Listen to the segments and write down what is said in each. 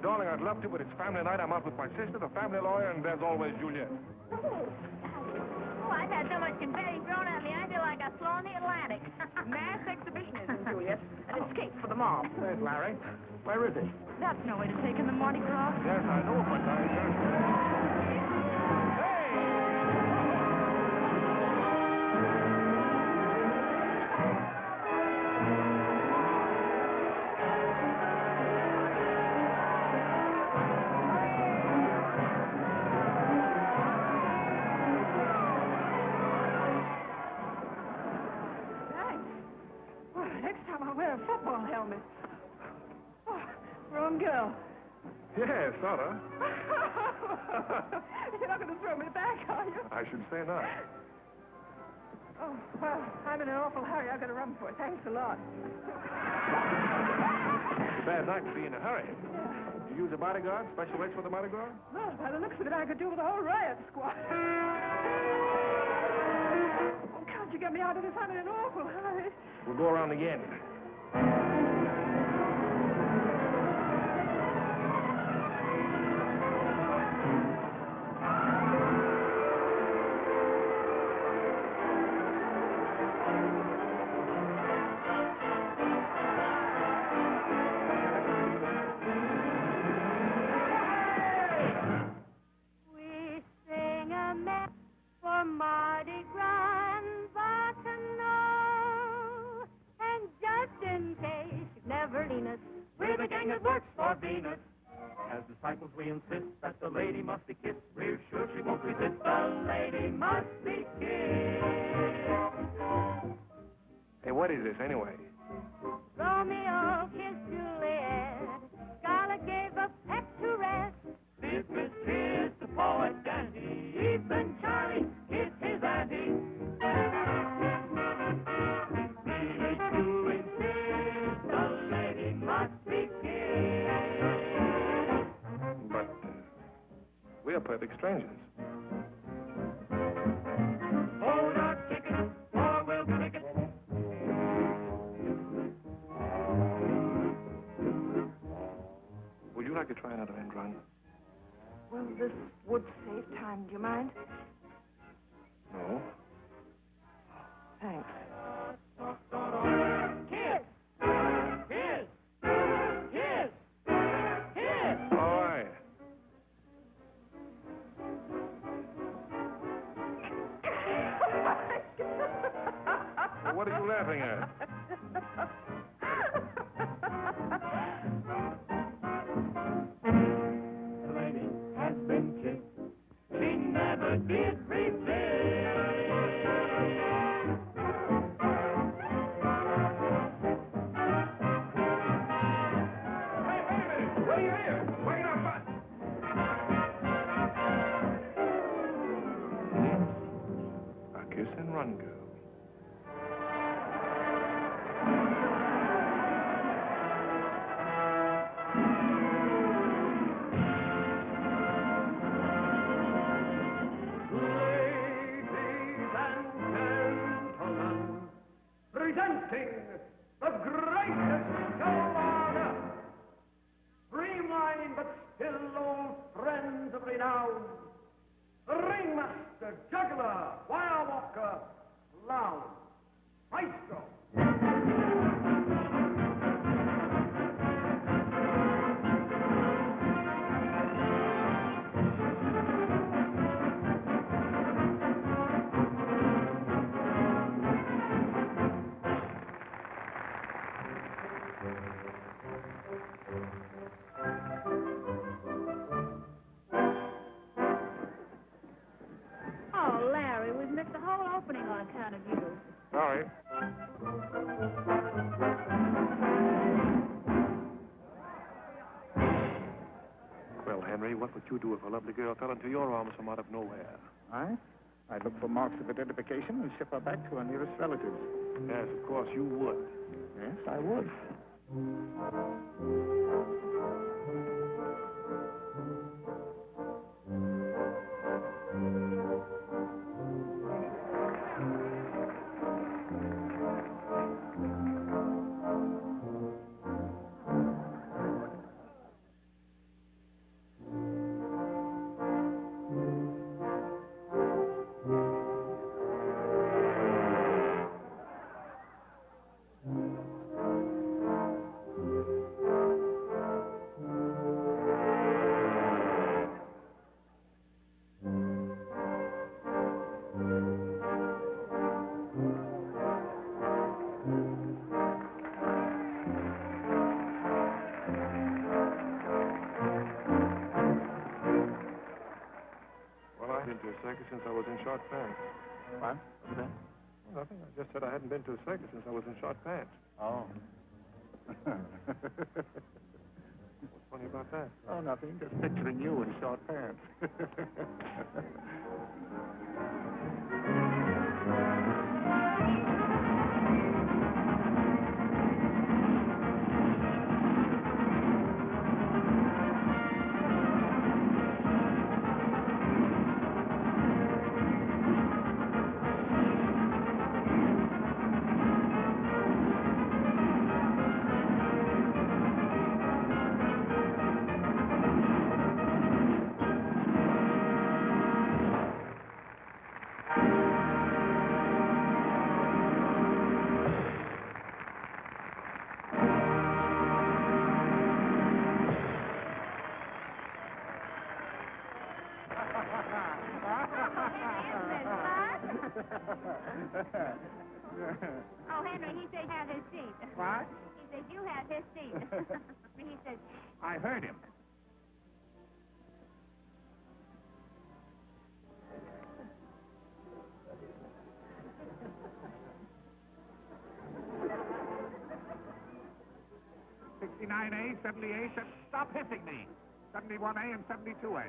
Darling, I'd love to, but it's family night. I'm out with my sister, the family lawyer, and there's always Juliet. Oh, I've had so much confetti thrown at me, I feel like I flew in the Atlantic. Mass exhibitionism, Juliet. An escape for the mob. There's Larry. Where is he? That's no way to take in the Mardi Gras. Yes, I know, but helmet. Oh, wrong girl. Yes, Otto. You're not going to throw me back, are you? I should say not. Oh, well, I'm in an awful hurry. I've got to run for it. Thanks a lot. Bad night to be in a hurry. Yeah. You use a bodyguard? Special rates for the bodyguard? Well, by the looks of it, I could do with a whole riot squad. Oh, can't you get me out of this? I'm in an awful hurry. We'll go around again. We're the gang that works for Venus. As disciples, we insist that the lady must be kissed. We're sure she won't resist. The lady must be kissed. Hey, what is this anyway? Romeo kissed Juliet. Scarlett gave a pet to rest. This kissed the poet Dante. Even Charlie kissed his auntie. We're perfect strangers. Hold our ticket, or we'll take it. Would you like to try another end run? Well, this would save time. Do you mind? No. Thanks. Kiss! Kiss! Kiss! Kiss! All right. What are you laughing at? The lady has been kissed. She never did resist. Hey, wait a minute! What are you here? Wait up, a kiss and run, girl. Presenting the greatest show on earth. Streamlined but still old friends of renown. The ringmaster, juggler, wire walker, clown, maestro. Oh, Larry, we've missed the whole opening on account of you. Sorry. Well, Henry, what would you do if a lovely girl fell into your arms from out of nowhere? I'd look for marks of identification and ship her back to her nearest relatives. Yes, of course, you would. Yes, I would. been to a circus since I was in short pants. What? What's that? Well, nothing. I just said I hadn't been to a circus since I was in short pants. Oh. What's funny about that? Oh, nothing. Just picturing you in short pants. Oh, Henry, he said have his seat. What? He said you have his seat. He said... I heard him. $69A, 78, stop hitting me. 71A and 72A.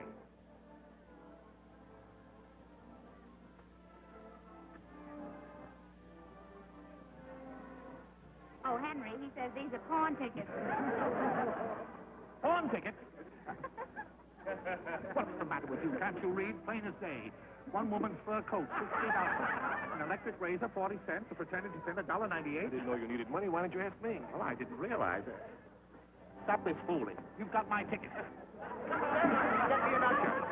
Oh, Henry, he says these are pawn tickets. Pawn tickets? What's the matter with you? Can't you read? Plain as day. One woman's fur coat, $68. An electric razor, 40 cents. A pretended to spend $1.98. I didn't know you needed money. Why didn't you ask me? Well, I didn't realize it. Stop this fooling. You've got my ticket. Get me an usher.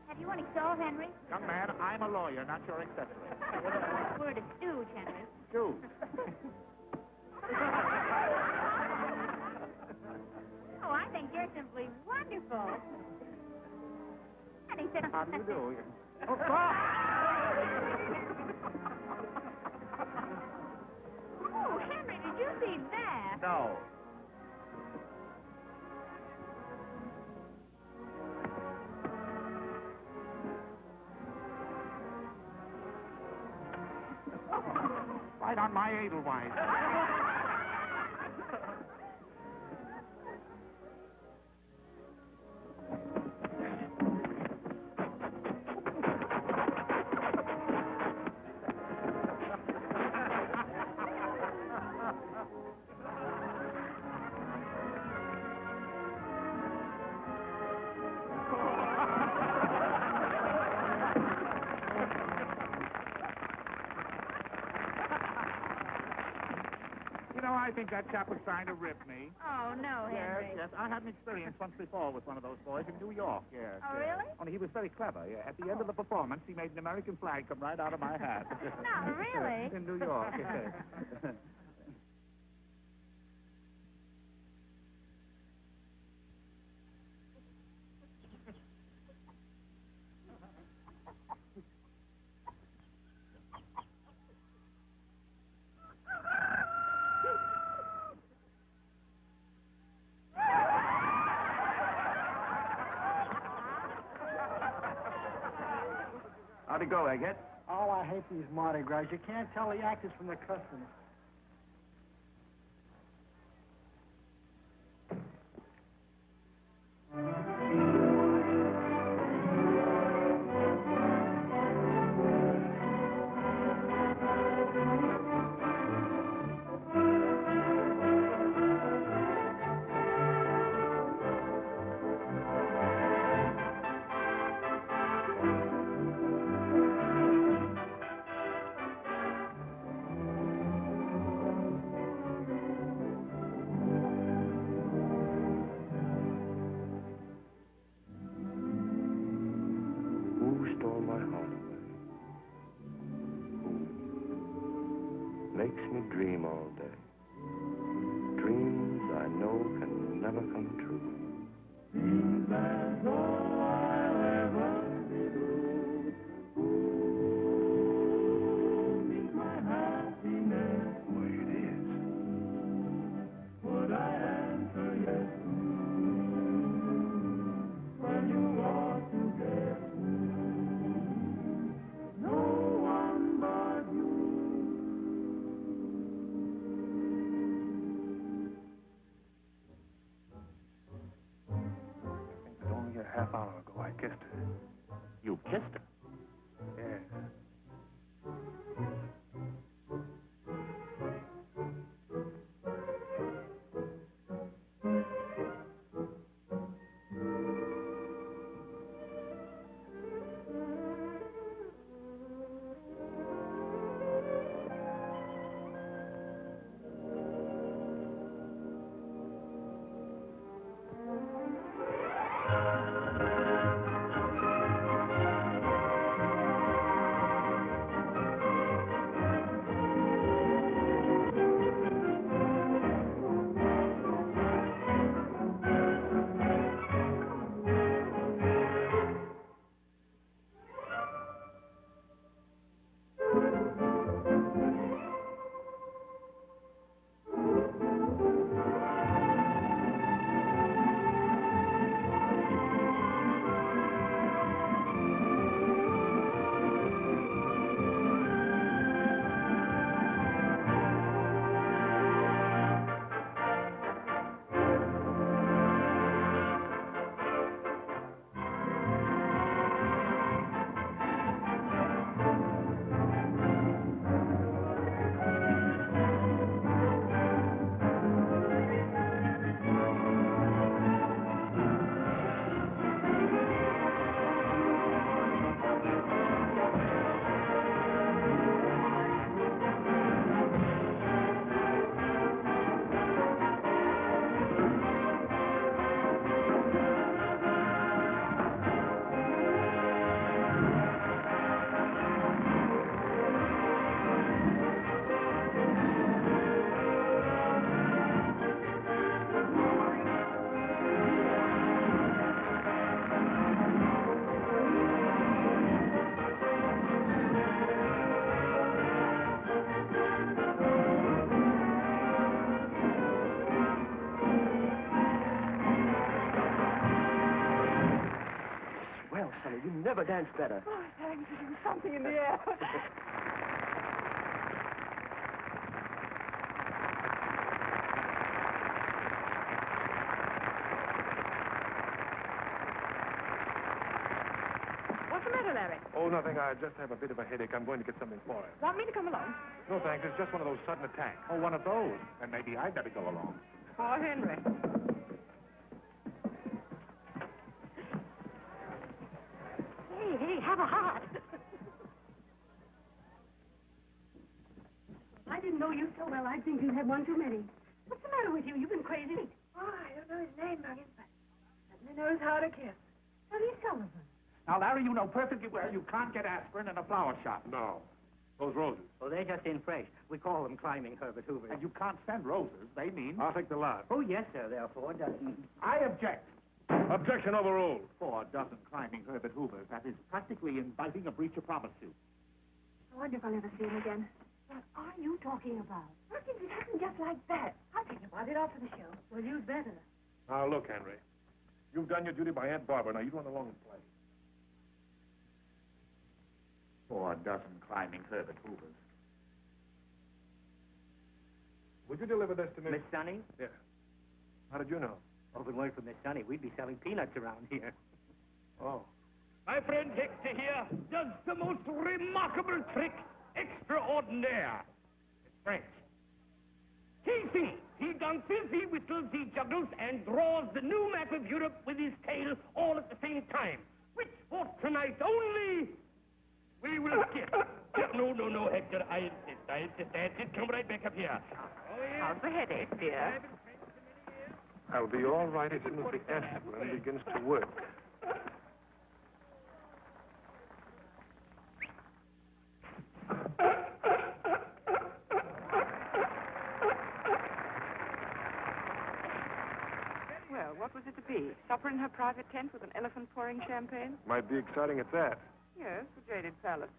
Have you any stove, Henry? Young man, I'm a lawyer, not your accessory. Word of stooge, Henry. Dude. Oh, I think you're simply wonderful. And he said... How do you do? Oh, Oh, Henry, did you see that? no. Right on my Edelweiss. I think that chap was trying to rip me. Oh, no, Henry. Yes. I had an experience once before with one of those boys in New York, yes. Oh, really? Only he was very clever. Yeah. At the end of the performance, he made an American flag come right out of my hat. No, really? In New York, yes. How'd it go, Egghead? Oh, I hate these Mardi Gras. You can't tell the actors from the customers. Makes me dream all day. Dreams I know can never come true. Dreams as though I'll ever be blue. Ooh. never danced better. Oh, thanks. There's something in the air. What's the matter, Larry? Oh, nothing. I just have a bit of a headache. I'm going to get something for it. Want me to come along? No, thanks. It's just one of those sudden attacks. Oh, one of those. And maybe I'd better go along. Poor Henry. Hey, have a heart. I didn't know you so well. I think you had one too many. What's the matter with you? You've been crazy. Oh, I don't know his name, Muggins, but certainly knows how to kiss. Tony Sullivan. Now, Larry, you know perfectly well you can't get aspirin in a flower shop. No. Those roses. Oh, they're just in fresh. We call them climbing Herbert Hoover. And you can't send roses. They mean... I'll take the lot. Oh, yes, sir. There are 4 dozen. I object. Objection overruled. 4 dozen climbing Herbert Hoovers. That is practically inviting a breach of promise suit. I wonder if I'll ever see him again. What are you talking about? Muggins, it happened just like that. I'll tell you about it after the show. Well, you'd better. Now, look, Henry. You've done your duty by Aunt Barbara. Now, you run along and play. 4 dozen climbing Herbert Hoovers. Would you deliver this to me? Miss Sunny? Yeah. How did you know? Oh, if it weren't for Miss Sunny, we'd be selling peanuts around here. Oh. My friend Hector here does the most remarkable trick extraordinaire. It's French. He sings, he dances, he whistles, he juggles, and draws the new map of Europe with his tail all at the same time. Which for tonight only we will get. No, Hector, I insist. That's it. Come right back up here. Oh, yeah. How's the headache, dear? I'll be all right as soon as the aspirin begins to work. Well, what was it to be? Supper in her private tent with an elephant pouring champagne? Might be exciting at that. Yes, the Jaded Palace.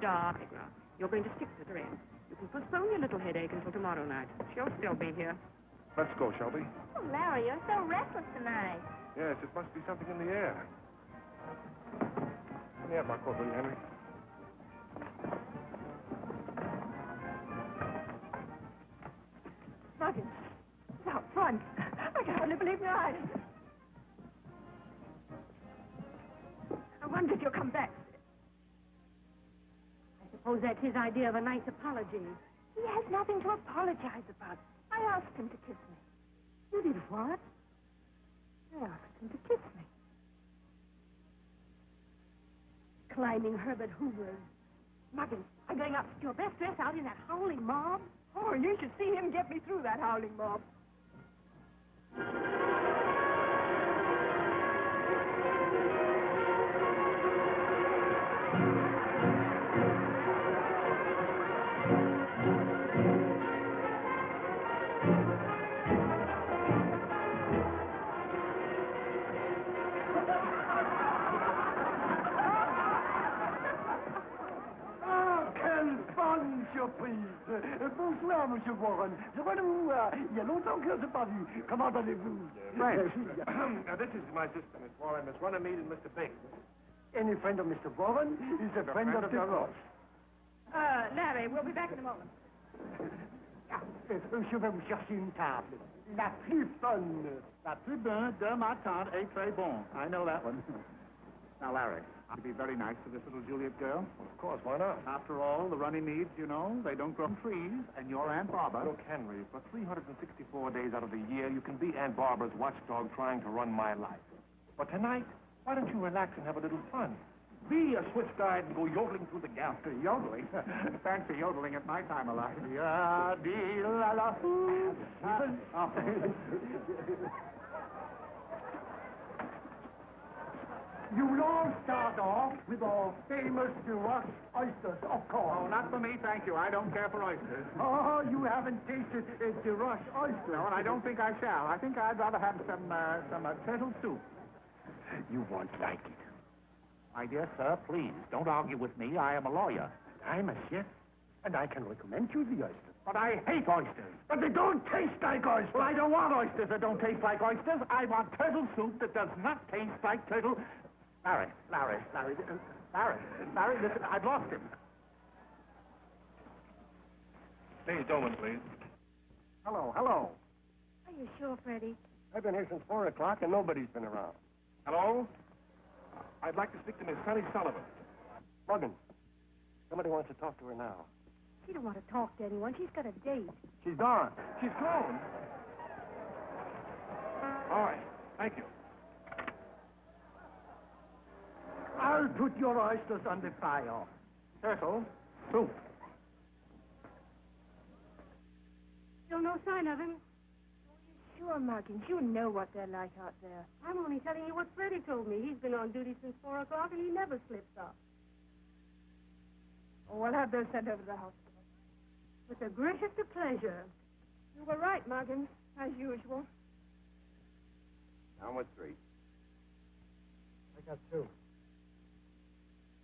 Stop it now. You're going to stick with her in. You can postpone your little headache until tomorrow night. She'll still be here. Let's go, shall we? Oh, Larry, you're so restless tonight. Yes, it must be something in the air. Let me have my coat, will you, Henry? Muggins, it's out front. I can hardly believe my eyes. I wonder if you'll come back. I suppose that's his idea of a nice apology. He has nothing to apologize about. I asked him to kiss me. You did what? I asked him to kiss me. Climbing Herbert Hoover. Muggins, I'm going up to your best dress out in that howling mob. Oh, you should see him get me through that howling mob. Bonsoir, Monsieur Warren. Je vois vous. Il y a longtemps que je ne pas vu. Comment allez-vous? French. This is my sister, Miss Warren, Miss Runnymede, and Mr. Bing. Any friend of Mr. Warren is a friend of the Ross. Larry, we'll be back in a moment. Je vais vous chercher une table. La plus bonne. La plus bonne de ma tante est très bon. I know that one. Now, Larry, I'd be very nice to this little Juliet girl. Of course, why not? After all, the Runnymedes, you know, they don't grow on trees, and your Aunt Barbara... Look, Henry, for 364 days out of the year, you can be Aunt Barbara's watchdog trying to run my life. But tonight, why don't you relax and have a little fun? Be a Swiss guide and go yodeling through the gap. Yodeling? Fancy yodeling at my time of life. Ya-dee-la-la-hoo. You'll all start off with our famous Duroc oysters, of course. Oh, not for me, thank you. I don't care for oysters. Oh, you haven't tasted a Duroc oyster. No, and I don't think I shall. I think I'd rather have some turtle soup. You won't like it. My dear sir, please, don't argue with me. I am a lawyer. I'm a chef, and I can recommend you the oysters. But I hate oysters. But they don't taste like oysters. Well, I don't want oysters that don't taste like oysters. I want turtle soup that does not taste like turtle... Larry, listen, I've lost him. Please, Dolman, please. Hello. Are you sure, Freddie? I've been here since 4 o'clock, and nobody's been around. Hello? I'd like to speak to Miss Sally Sullivan. Muggins, somebody wants to talk to her now. She don't want to talk to anyone. She's got a date. She's gone. She's gone. All right. Thank you. I'll put your oysters on the fire. Turtle soup. Still no sign of him? Sure, Muggins. You know what they're like out there. I'm only telling you what Freddie told me. He's been on duty since 4 o'clock, and he never slips up. Oh, we'll have those sent over to the hospital. With the greatest of pleasure. You were right, Muggins, as usual. Down with 3. I got 2.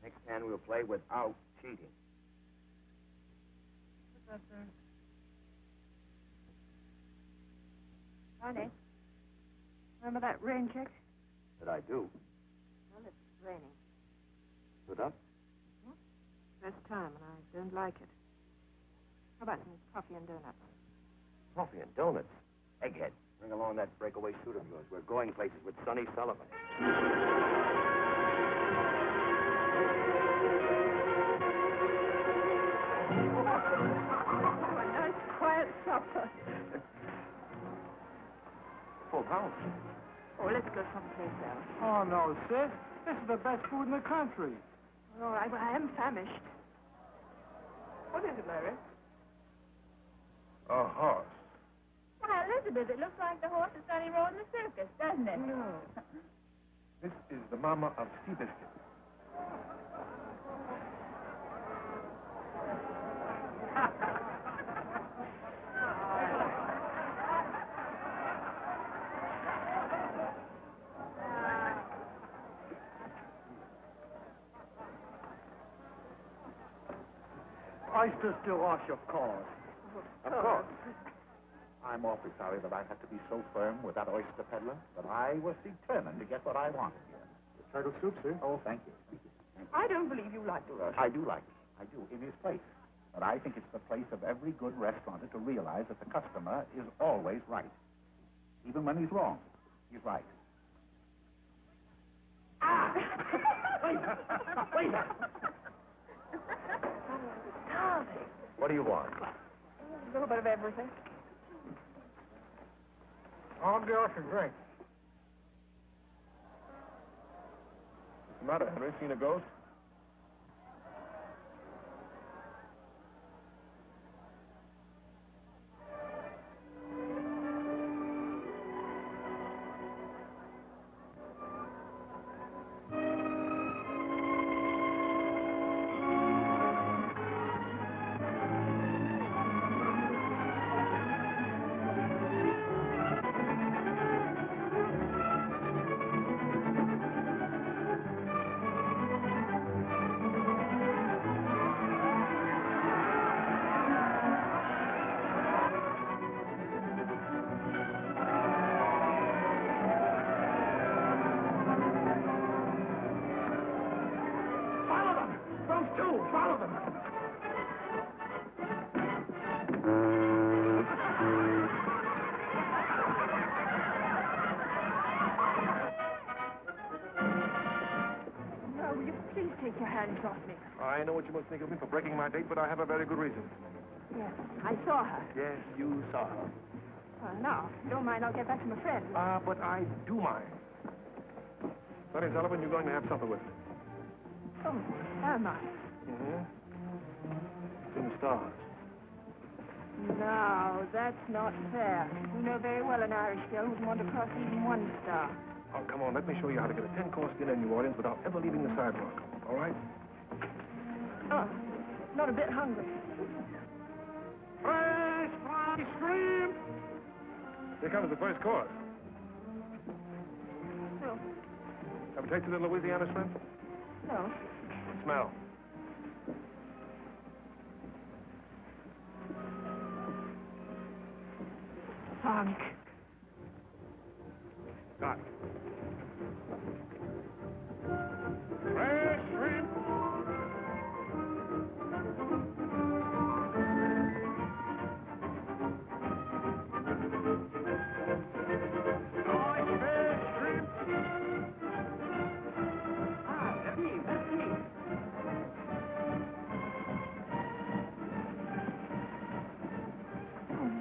Next hand we'll play without cheating. What's that, sir? Honey, remember that rain check? Did I do? Well, it's raining. Stood up? First time, and I don't like it. How about some coffee and donuts? Coffee and donuts. Egghead, bring along that breakaway suit of yours. We're going places with Sonny Sullivan. Oh, a nice, quiet supper. Full house. Oh, let's go someplace else. Oh, no, sis. This is the best food in the country. All right, well, I am famished. What is it, Larry? A horse. Why, Elizabeth, it looks like the horse that Sonny rode in the circus, doesn't it? No. This is the mama of Seabiscuit. Oysters to wash, of course. Of course. I'm awfully sorry that I had to be so firm with that oyster peddler, but I was determined to get what I wanted here. Turtle soup, sir? Oh, thank you. I don't believe you like the rush. I do like it. I do, in his place. But I think it's the place of every good restaurateur to realize that the customer is always right. Even when he's wrong, he's right. Ah! Wait! What do you want? A little bit of everything. I'll get us a drink. What's the matter, Henry? Seen a ghost? Now, will you please take your hands off me? I know what you must think of me for breaking my date, but I have a very good reason. Yes, I saw her. Yes, you saw her. Well, now, if you don't mind, I'll get back to my friend. But I do mind. Sonny Sullivan, you're going to have supper with me. Oh, am I? Mm-hmm. It's in the stars. No, that's not fair. You know very well an Irish girl wouldn't want to cross even one star. Oh, come on, let me show you how to get a 10-course dinner in New Orleans without ever leaving the sidewalk. All right? Oh, not a bit hungry. Fresh fried shrimp! Here comes the first course. No, Have you tasted the Louisiana shrimp? no. Smell. Funk. Got it. Fresh shrimp!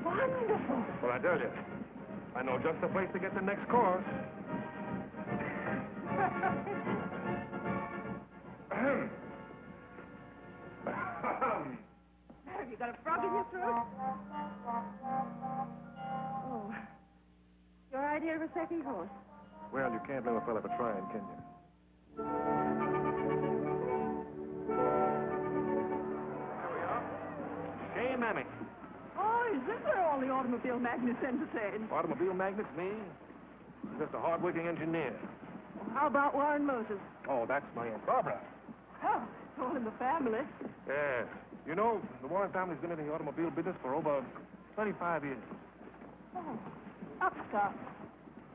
Wonderful. Well, I tell you, I know just the place to get the next course. Have you got a frog in your throat? Oh. Your idea of a second course? Well, you can't blame a fella for trying, can you? There we are. Hey, Mammy. Oh, is this where all the automobile magnets entertain? Automobile magnets, me? Just a hard-working engineer. How about Warren Moses? Oh, that's my Aunt Barbara. Oh, it's all in the family. Yes. You know, the Warren family's been in the automobile business for over 35 years. Oh, upstart.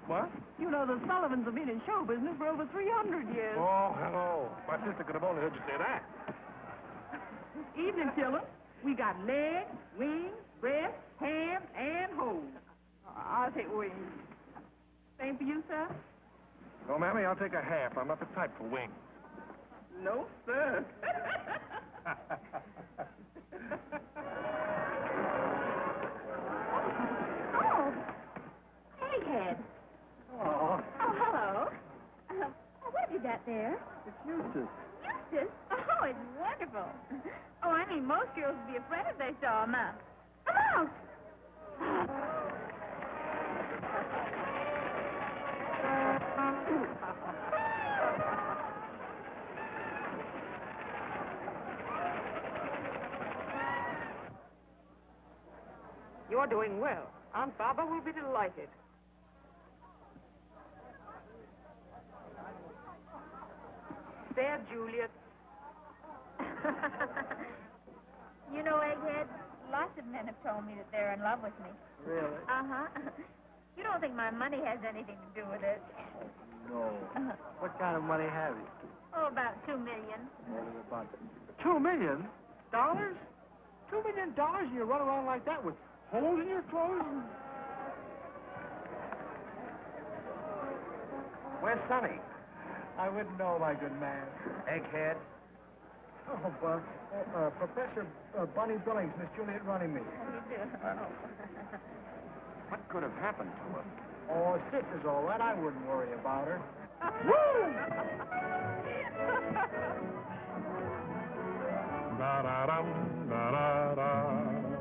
What? You know, the Sullivans have been in show business for over 300 years. Oh, hello. My sister could have only heard you say that. Evening, children. We got legs, wings, breast, ham, and hose. I'll take wings. Same for you, sir? No, Mammy, I'll take a half. I'm not the type for wings. No, sir. Oh, egghead. Oh, Oh, hello. What have you got there? it's Eustace. Eustace? Oh, it's wonderful. Oh, I mean, most girls would be afraid if they saw a mouse. A mouse! You're doing well. Aunt Barbara will be delighted. There, Juliet. You know, Egghead, lots of men have told me that they're in love with me. Really? Uh-huh. You don't think my money has anything to do with it? No. What kind of money have you? Oh, about $2 million. What is about $2 million? $2 million, and you run around like that with holes in your clothes? Where's Sonny? I wouldn't know, my good man. Egghead. Oh, Professor Bunny Billings, Miss Juliet running me. What could have happened to him? Oh, Sis is all right. I wouldn't worry about her. Da-da-dum, da-da-da-dum.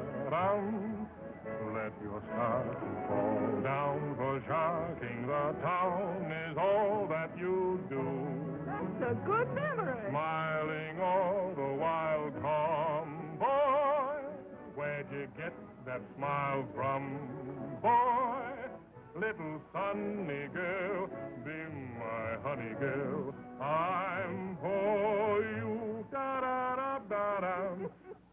Let your star fall down, for sharking the town is all that you do. That's a good memory. Smiling all the while, come, boy. Where'd you get that smile from, boy? Little sunny girl, be my honey girl. I'm for you, da-da-da-da-da.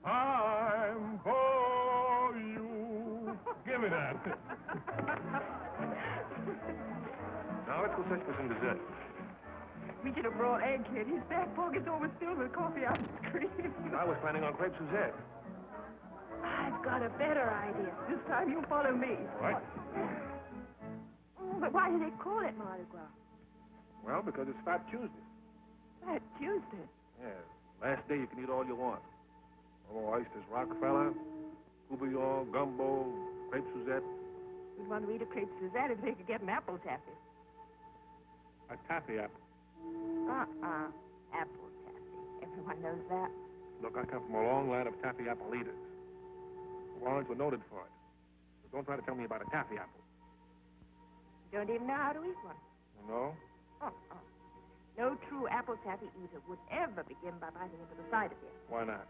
I'm for you. Give me that. Now, let's go search for some dessert. We should have brought Egghead. His back pocket's always filled with coffee ice cream. I was planning on crepe Suzette. I've got a better idea. This time you follow me. What? Oh, but why do they call it Mardi Gras? Well, because it's Fat Tuesday. That Tuesday. Yeah, last day you can eat all you want. Oh, oysters, Rockefeller, Coubillon, gumbo, crepe Suzette. We'd want to eat a crepe Suzette if they could get an apple taffy. A taffy apple. Apple taffy. Everyone knows that. Look, I come from a long line of taffy apple eaters. The Warrens were noted for it. So don't try to tell me about a taffy apple. You don't even know how to eat one. No? No true apple taffy eater would ever begin by biting into the side of it. Why not?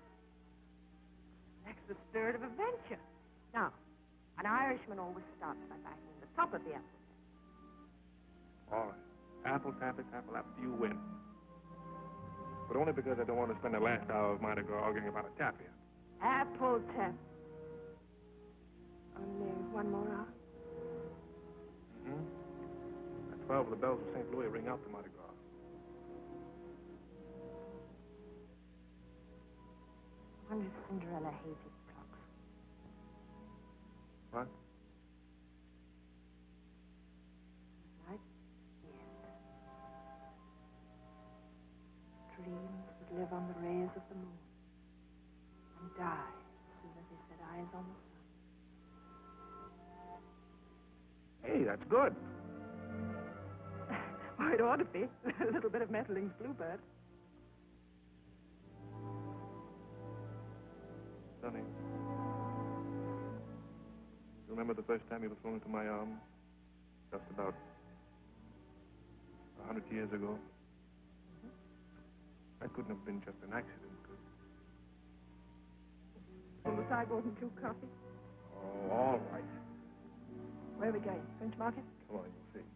That's the spirit of adventure. Now, an Irishman always starts by biting the top of the apple taffy. All right. Apple taffy, you win. But only because I don't want to spend the last hour of Mardi Gras arguing about a taffy apple. Apple taffy. Only 1 more hour. Mm-hmm. At 12, the bells of St. Louis ring out to Mardi Gras. I wonder if Cinderella hated clocks. What? Night? Yes. Dreams would live on the rays of the moon and die as soon as they set eyes on the sun. Hey, that's good. Oh, it ought to be. A little bit of Mettling's Bluebird. Sonny, you remember the first time you were thrown into my arms? Just about 100 years ago? That couldn't have been just an accident, could it? Suppose I wasn't too coffee. Oh, all right. Where are we going? French Market? Come on, you'll see.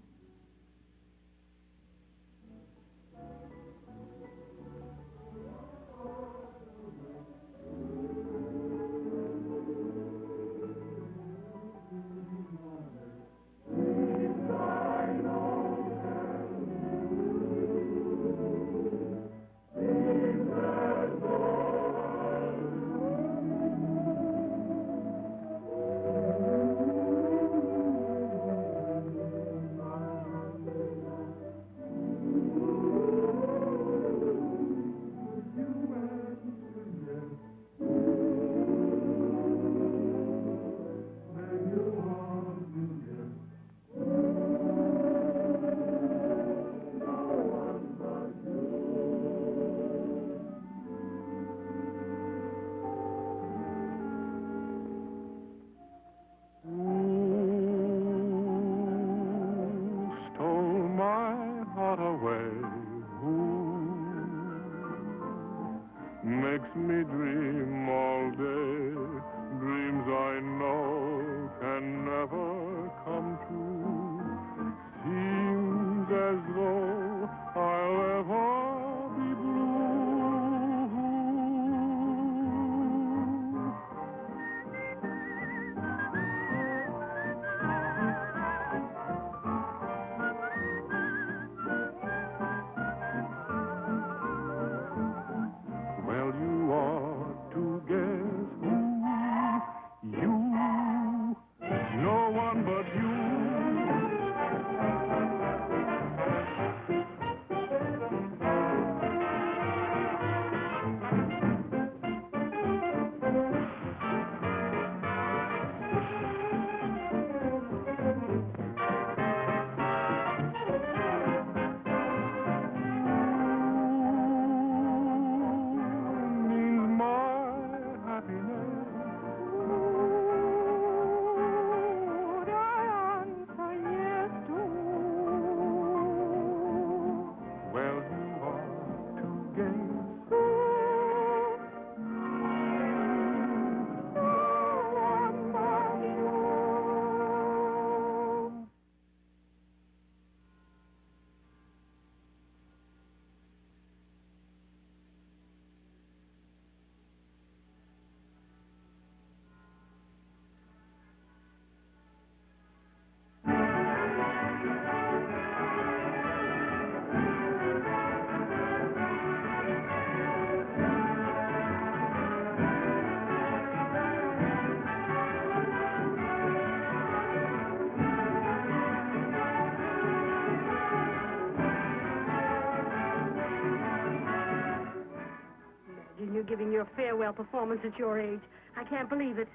giving your farewell performance at your age. I can't believe it.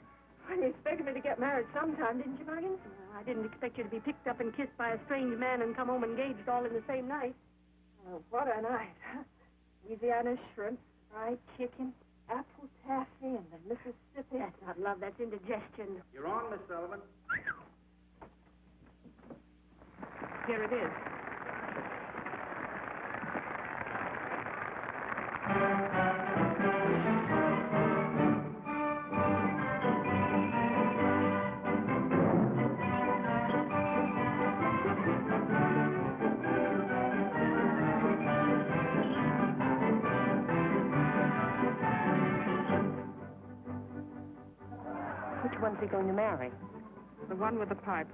Well, you expected me to get married sometime, didn't you, Muggins? I didn't expect you to be picked up and kissed by a strange man and come home engaged all in the same night. Oh, what a night. Louisiana shrimp, fried chicken, apple taffy, and the Mississippi. That's not love, that's indigestion. You're on, Miss Sullivan. Here it is. Which one's he going to marry? The one with the pipe.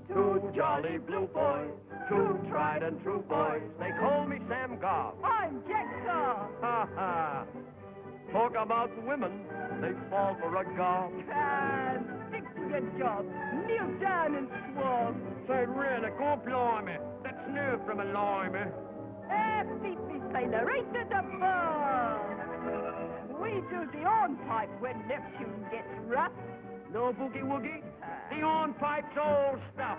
Two jolly blue boys, two tried and true boys. They call me Sam Gobb. I'm Jack Gobb. Ha ha! Talk about women, they fall for a gob. And stick to your job. Kneel down and swab. Say, really, go blimey. That's new from a limey. Beat me, sailor, right to the bar. We do the hornpipe when Neptune gets rough. No boogie-woogie? The hornpipe's all stuff.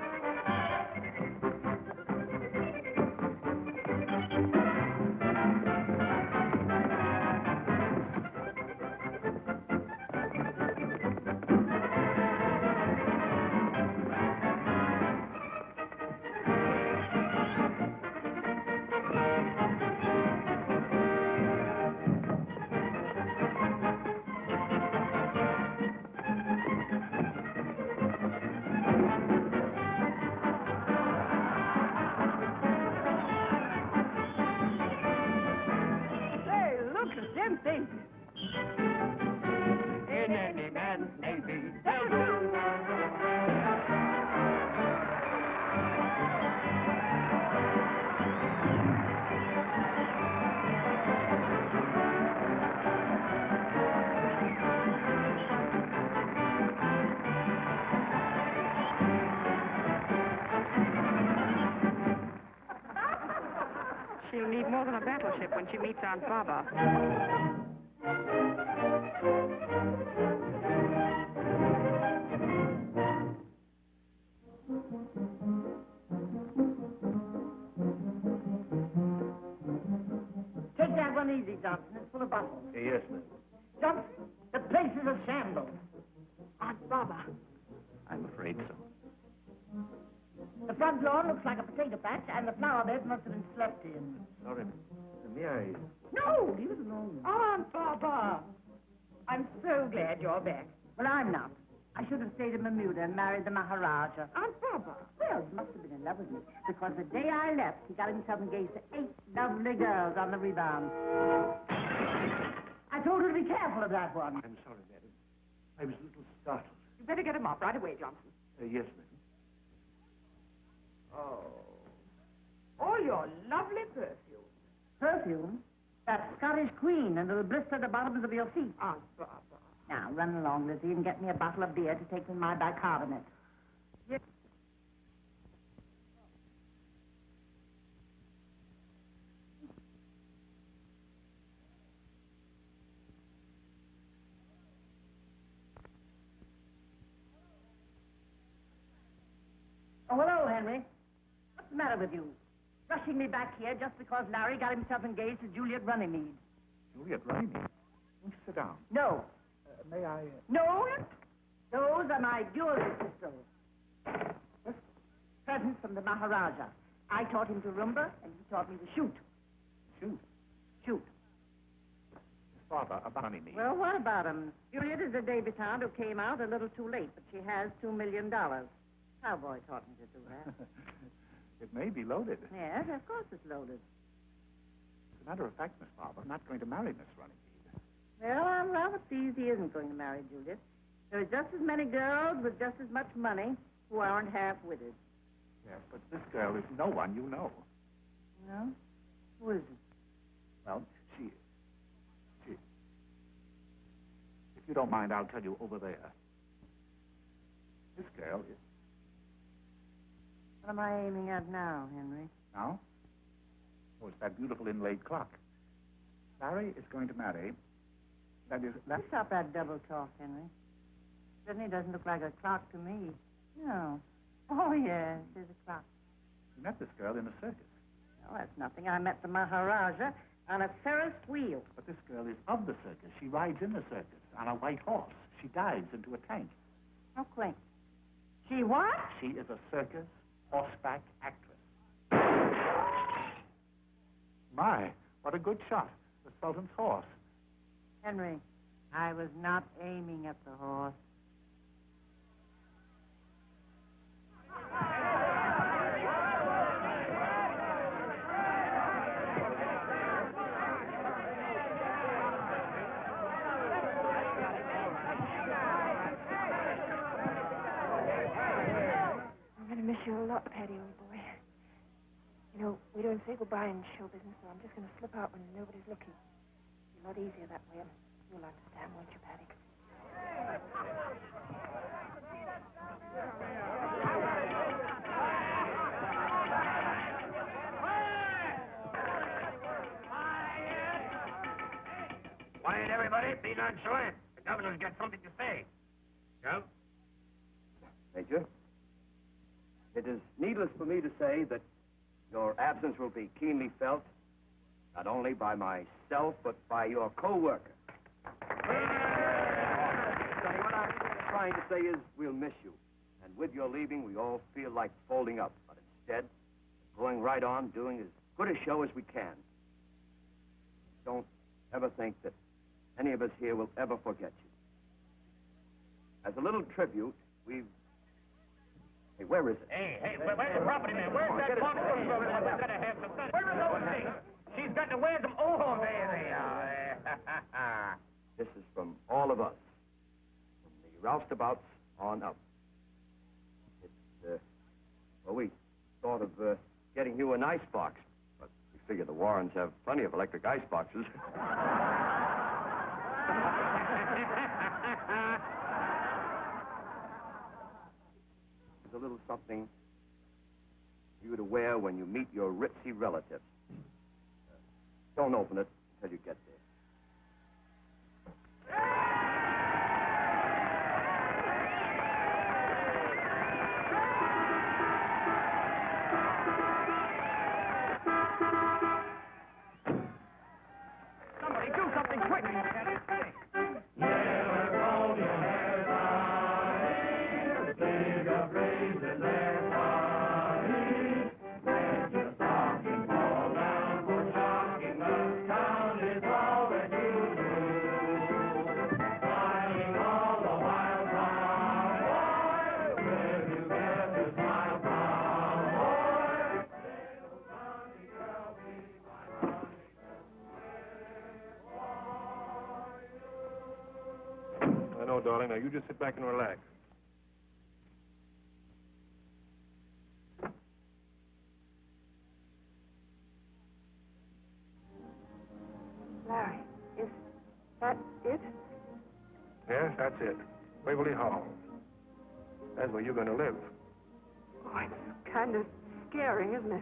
In any man's navy, they'll do. She'll need more than a battleship when she meets Aunt Baba. Take that one easy, Johnson. It's full of bottles. Yes, miss. Johnson, the place is a shambles. Aunt Baba. I'm afraid so. The front lawn looks like a potato patch, and the flower bed must have been slept in. Sorry, may I... No, leave it alone. Aunt Baba. I'm so glad you're back. Well, I'm not. I should have stayed in Bermuda and married the Maharaja. Aunt Baba. Well, he must have been in love with me, because the day I left, he got himself engaged to 8 lovely girls on the rebound. I told her to be careful of that one. I'm sorry, madam. I was a little startled. You better get him off right away, Johnson. Yes, madam. Oh, your lovely perfume. Perfume? That Scottish queen, and it'll blister the bottoms of your feet. Aunt Baba. Now, run along, Lizzie, and get me a bottle of beer to take to my bicarbonate. Yes. Oh, hello, Henry. What's the matter with you? Rushing me back here just because Larry got himself engaged to Juliet Runnymede. Juliet Runnymede. Won't you sit down? No. May I... No? Those are my jewelry pistols. Presents from the Maharaja. I taught him to rumba, and he taught me to shoot. Shoot. Shoot. Father, about Runnymede. Well, what about him? Juliet is a debutante who came out a little too late, but she has $2 million. Cowboy taught me to do that. It may be loaded. Yes, of course it's loaded. As a matter of fact, Miss Barber, I'm not going to marry Miss Runnymede. Well, I'm rather pleased he isn't going to marry Juliet. There are just as many girls with just as much money who aren't half-witted. Yes, but this girl is no one you know. No? Who is it? Well, she... If you don't mind, I'll tell you over there. This girl is... What am I aiming at now, Henry? Now? Oh, it's that beautiful inlaid clock. Larry is going to marry... That is... Stop that double talk, Henry. Certainly doesn't look like a clock to me. No. Oh, yes, there's a clock. You met this girl in a circus. No, that's nothing. I met the Maharaja on a Ferris wheel. But this girl is of the circus. She rides in the circus on a white horse. She dives into a tank. How quaint. She what? She is a circus horseback actress. My, what a good shot. The Sultan's horse. Henry, I was not aiming at the horse. I'm going to miss you a lot, Paddy, old boy. You know, we don't say goodbye in show business, so I'm just going to slip out when nobody's looking. It's a lot easier that way, and you'll understand, won't you, Paddy? Quiet, everybody. Be nonchalant. The governor's got something to say. Gov? Major, it is needless for me to say that your absence will be keenly felt, not only by myself, but by your co-worker. Sonny, what I'm trying to say is we'll miss you. And with your leaving, we all feel like folding up. But instead, going right on, doing as good a show as we can. Don't ever think that any of us here will ever forget you. As a little tribute, we've... Hey, where is it? Hey, where's the property man? Where's that box over there? We've got to have some fun. Where are those things? She's got to wear them. Oh, there they are. This is from all of us, from the roustabouts on up. It's, well, we thought of getting you an ice box, but we figure the Warrens have plenty of electric ice boxes. It's a little something for you to wear when you meet your ritzy relatives. Don't open it until you get there. Somebody do something quick. I know, darling. Now, you just sit back and relax. Larry, is that it? Yes, that's it. Waverly Hall. That's where you're going to live. Oh, it's kind of scary, isn't it?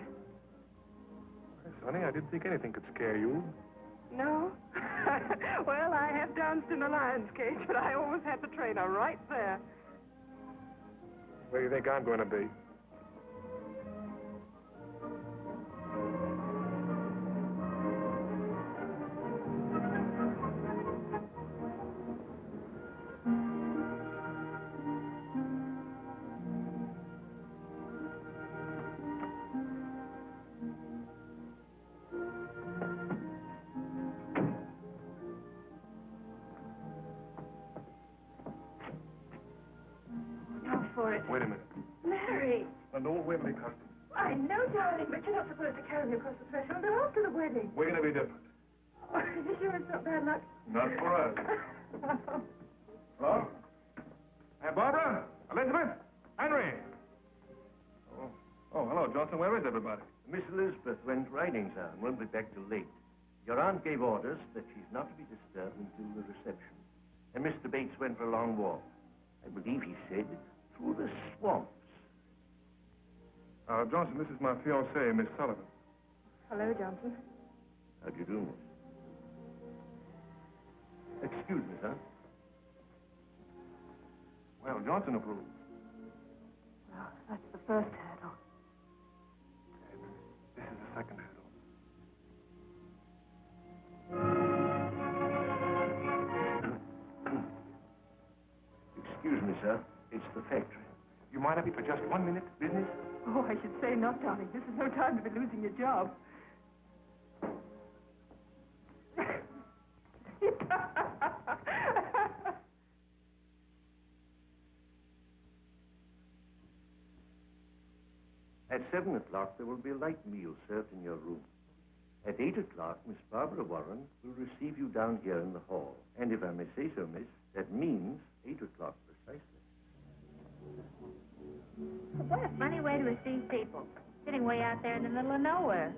Sonny, I didn't think anything could scare you. No? Well, I have danced in a lion's cage, but I always had the trainer right there. Where do you think I'm going to be? Wait a minute. Larry! An old Waverly costume. I know, darling, but you're not supposed to carry me across the threshold until after the wedding. We're going to be different. Oh, are you sure it's not bad luck? Not for us. Hello? Hey, Barbara? Elizabeth? Henry? Oh, hello, Johnson. Where is everybody? Miss Elizabeth went riding, sir, and won't be back till late. Your aunt gave orders that she's not to be disturbed until the reception. And Mr. Bates went for a long walk. I believe he said through the swamps. Johnson, this is my fiancée, Miss Sullivan. Hello, Johnson. How do you do, miss? Excuse me, sir. Well, Johnson approves. Well, that's the first hurdle. This is the second hurdle. Excuse me, sir. It's the factory. You mind if we for just 1 minute? Business? Oh, I should say not, darling. This is no time to be losing your job. At 7 o'clock, there will be a light meal served in your room. At 8 o'clock, Miss Barbara Warren will receive you down here in the hall. And if I may say so, miss, that means 8 o'clock precisely. What a funny way to receive people. Sitting way out there in the middle of nowhere.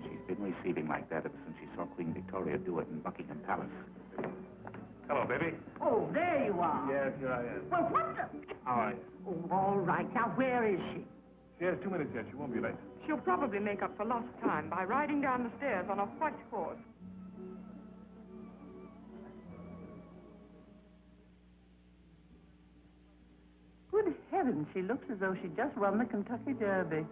She's been receiving like that ever since she saw Queen Victoria do it in Buckingham Palace. Hello, baby. Oh, there you are. Yes, here I am. Well, what the... How are you? Oh, all right. Now, where is she? She has 2 minutes yet. She won't be late. She'll probably make up for lost time by riding down the stairs on a white horse. Good heavens, she looks as though she just won the Kentucky Derby.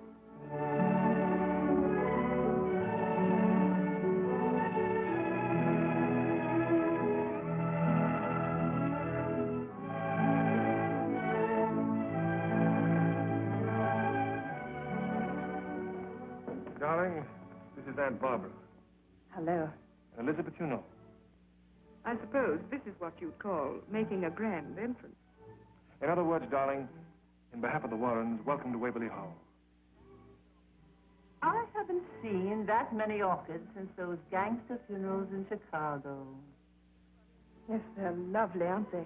Darling, this is Aunt Barbara. Hello. And Elizabeth, you know. I suppose this is what you'd call making a grand entrance. In other words, darling, in behalf of the Warrens, welcome to Waverly Hall. I haven't seen that many orchids since those gangster funerals in Chicago. Yes, they're lovely, aren't they?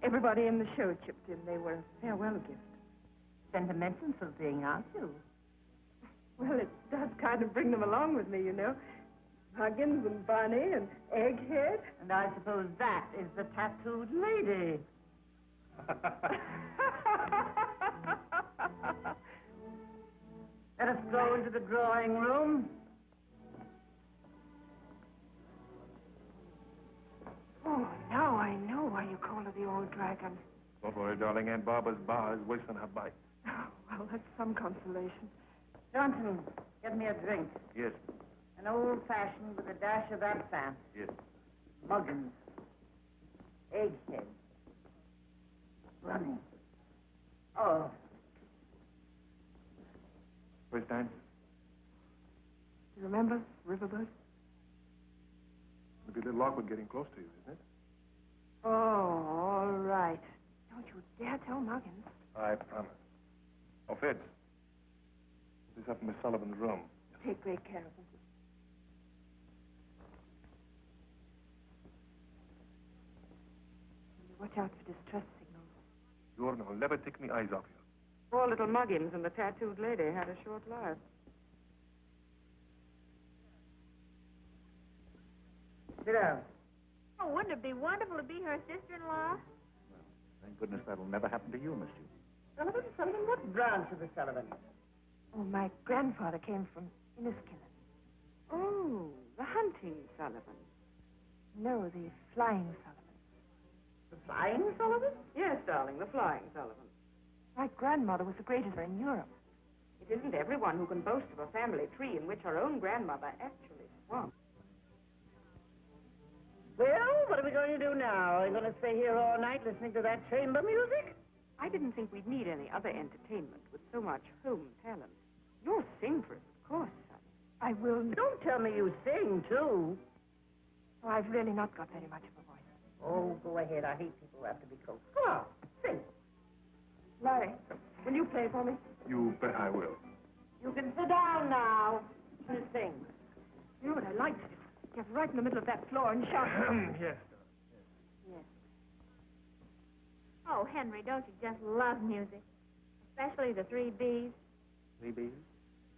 Everybody in the show chipped in. They were a farewell gift. Sentimental thing, aren't you? Well, it does kind of bring them along with me, you know. Huggins and Barney and Egghead. And I suppose that is the tattooed lady. Let us go into the drawing room. Oh, now I know why you call her the old dragon. Don't worry, darling. Aunt Barbara's bar is wasting her bite. Oh, well, that's some consolation. Johnson, get me a drink. Yes, An old-fashioned with a dash of absinthe. yes. Muggins. Egghead. Running. Oh, First dance? You remember Riverboat? It'll be a little awkward getting close to you, isn't it? Oh, all right. Don't you dare tell Muggins. I promise. Oh, Fitz. This is up in Miss Sullivan's room. Take great care of him. Watch out for distress signals. You'll never take me eyes off you. Poor little Muggins and the tattooed lady had a short life. sit down. Oh, wouldn't it be wonderful to be her sister-in-law? Thank goodness that'll never happen to you, Miss June. Sullivan, what branch of the Sullivan? Oh, my grandfather came from Inniskillen. Oh, the hunting Sullivan. No, the flying Sullivan. The Flying Sullivan? Yes, darling, the flying Sullivan. My grandmother was the greatest in Europe. It isn't everyone who can boast of a family tree in which her own grandmother actually swung. Well, what are we going to do now? Are we going to stay here all night listening to that chamber music? I didn't think we'd need any other entertainment with so much home talent. You'll sing for us, of course, son. I will. Don't tell me you sing, too. Oh, I've really not got very much of a voice. Oh, go ahead. I hate people who have to be coaxed. Come on, sing. Larry, will you play for me? You bet I will. You can sit down now and sing. You know what I like to do? Get right in the middle of that floor and shout. Yes. Yes. Oh, Henry, don't you just love music? Especially the 3 B's 3 B's?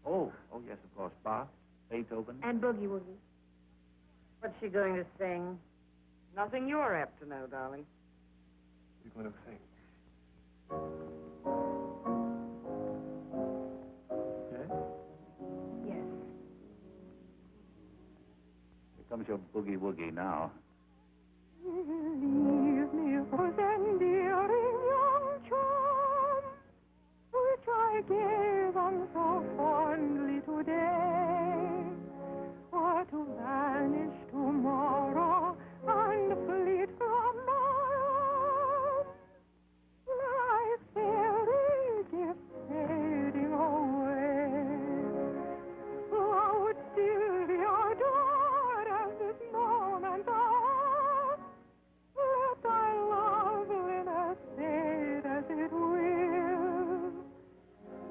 Oh, yes, of course. Bach, Beethoven. and Boogie Woogie. What's she going to sing? Nothing you're apt to know, darling. You're going to sing. Yes? Yes. Here comes your boogie-woogie now. Leave me rose and dearing young charm, which I gave on so fondly today, or to vanish tomorrow and fleet from my arms, my fairy gift fading away. Oh, still be adored at this moment of, let thy loveliness fade as it will,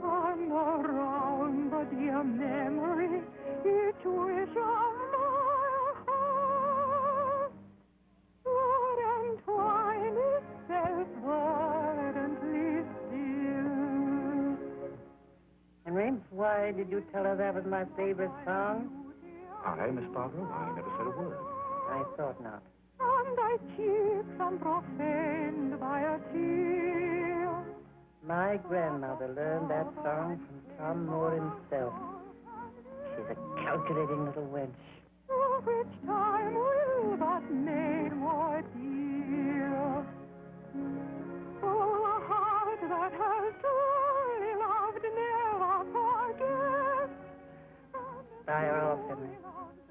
and around the dear memory each wish of my heart would entwine itself ardently still. Henry, why did you tell her that was my favorite song? I, Miss Barbara? I never said a word. I thought not. And thy cheeks unprofaned by a tear. My grandmother learned that song from Tom Moore himself. She's a calculating little wench. Which time will but make more dear. Oh, a heart that has truly loved never forgets. Fire off, Henry.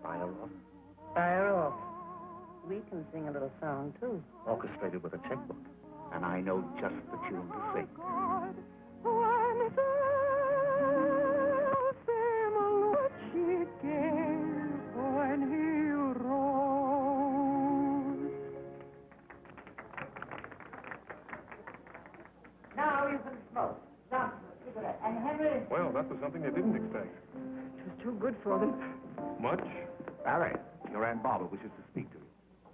Fire off. Fire off. We can sing a little song, too. Orchestrated with a checkbook. And I know just the tune to sing. When what she gave when he rose. Now you can smoke. Now, cigarette. And Henry... Well, that was something they didn't expect. It was too good for them. Much? Barry, your Aunt Barbara wishes to speak to you.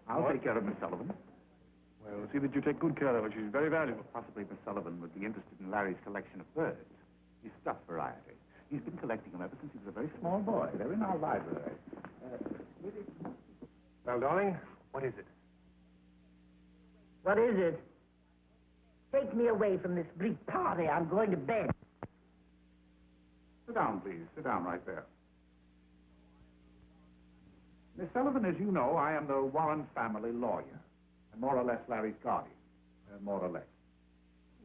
I'll What? take care of Miss Sullivan. Well, see that you take good care of her. She's very valuable. Possibly Miss Sullivan would be interested in Larry's collection of birds. His stuffed variety. He's been collecting them ever since he was a very small boy. They're in our library. Well, darling, what is it? What is it? Take me away from this bleak party. I'm going to bed. Sit down, please. Sit down right there. Miss Sullivan, as you know, I am the Warren family lawyer. And more or less Larry's guardian. More or less.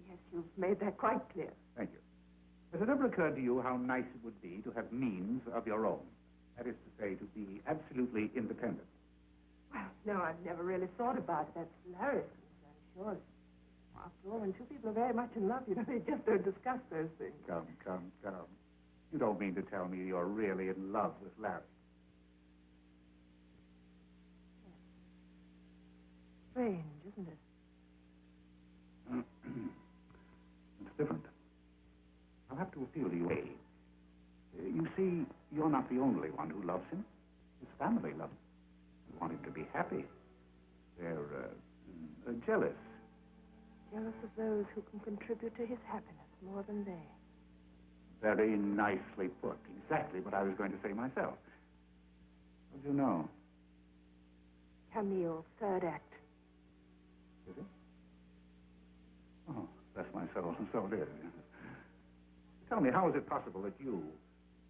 Yes, you've made that quite clear. Thank you. Has it ever occurred to you how nice it would be to have means of your own? That is to say, to be absolutely independent. Well, no, I've never really thought about that. Larry's concerned, sure. After all, when two people are very much in love, you know, they just don't discuss those things. Come. You don't mean to tell me you're really in love with Larry? Strange, isn't it? It's different. I'll have to appeal to you. You see, you're not the only one who loves him. His family loves him. They want him to be happy. They're jealous. Jealous of those who can contribute to his happiness more than they. Very nicely put. Exactly what I was going to say myself. How do you know? Camille, third act. Is it? Oh, bless my soul. So it is. Tell me, how is it possible that you,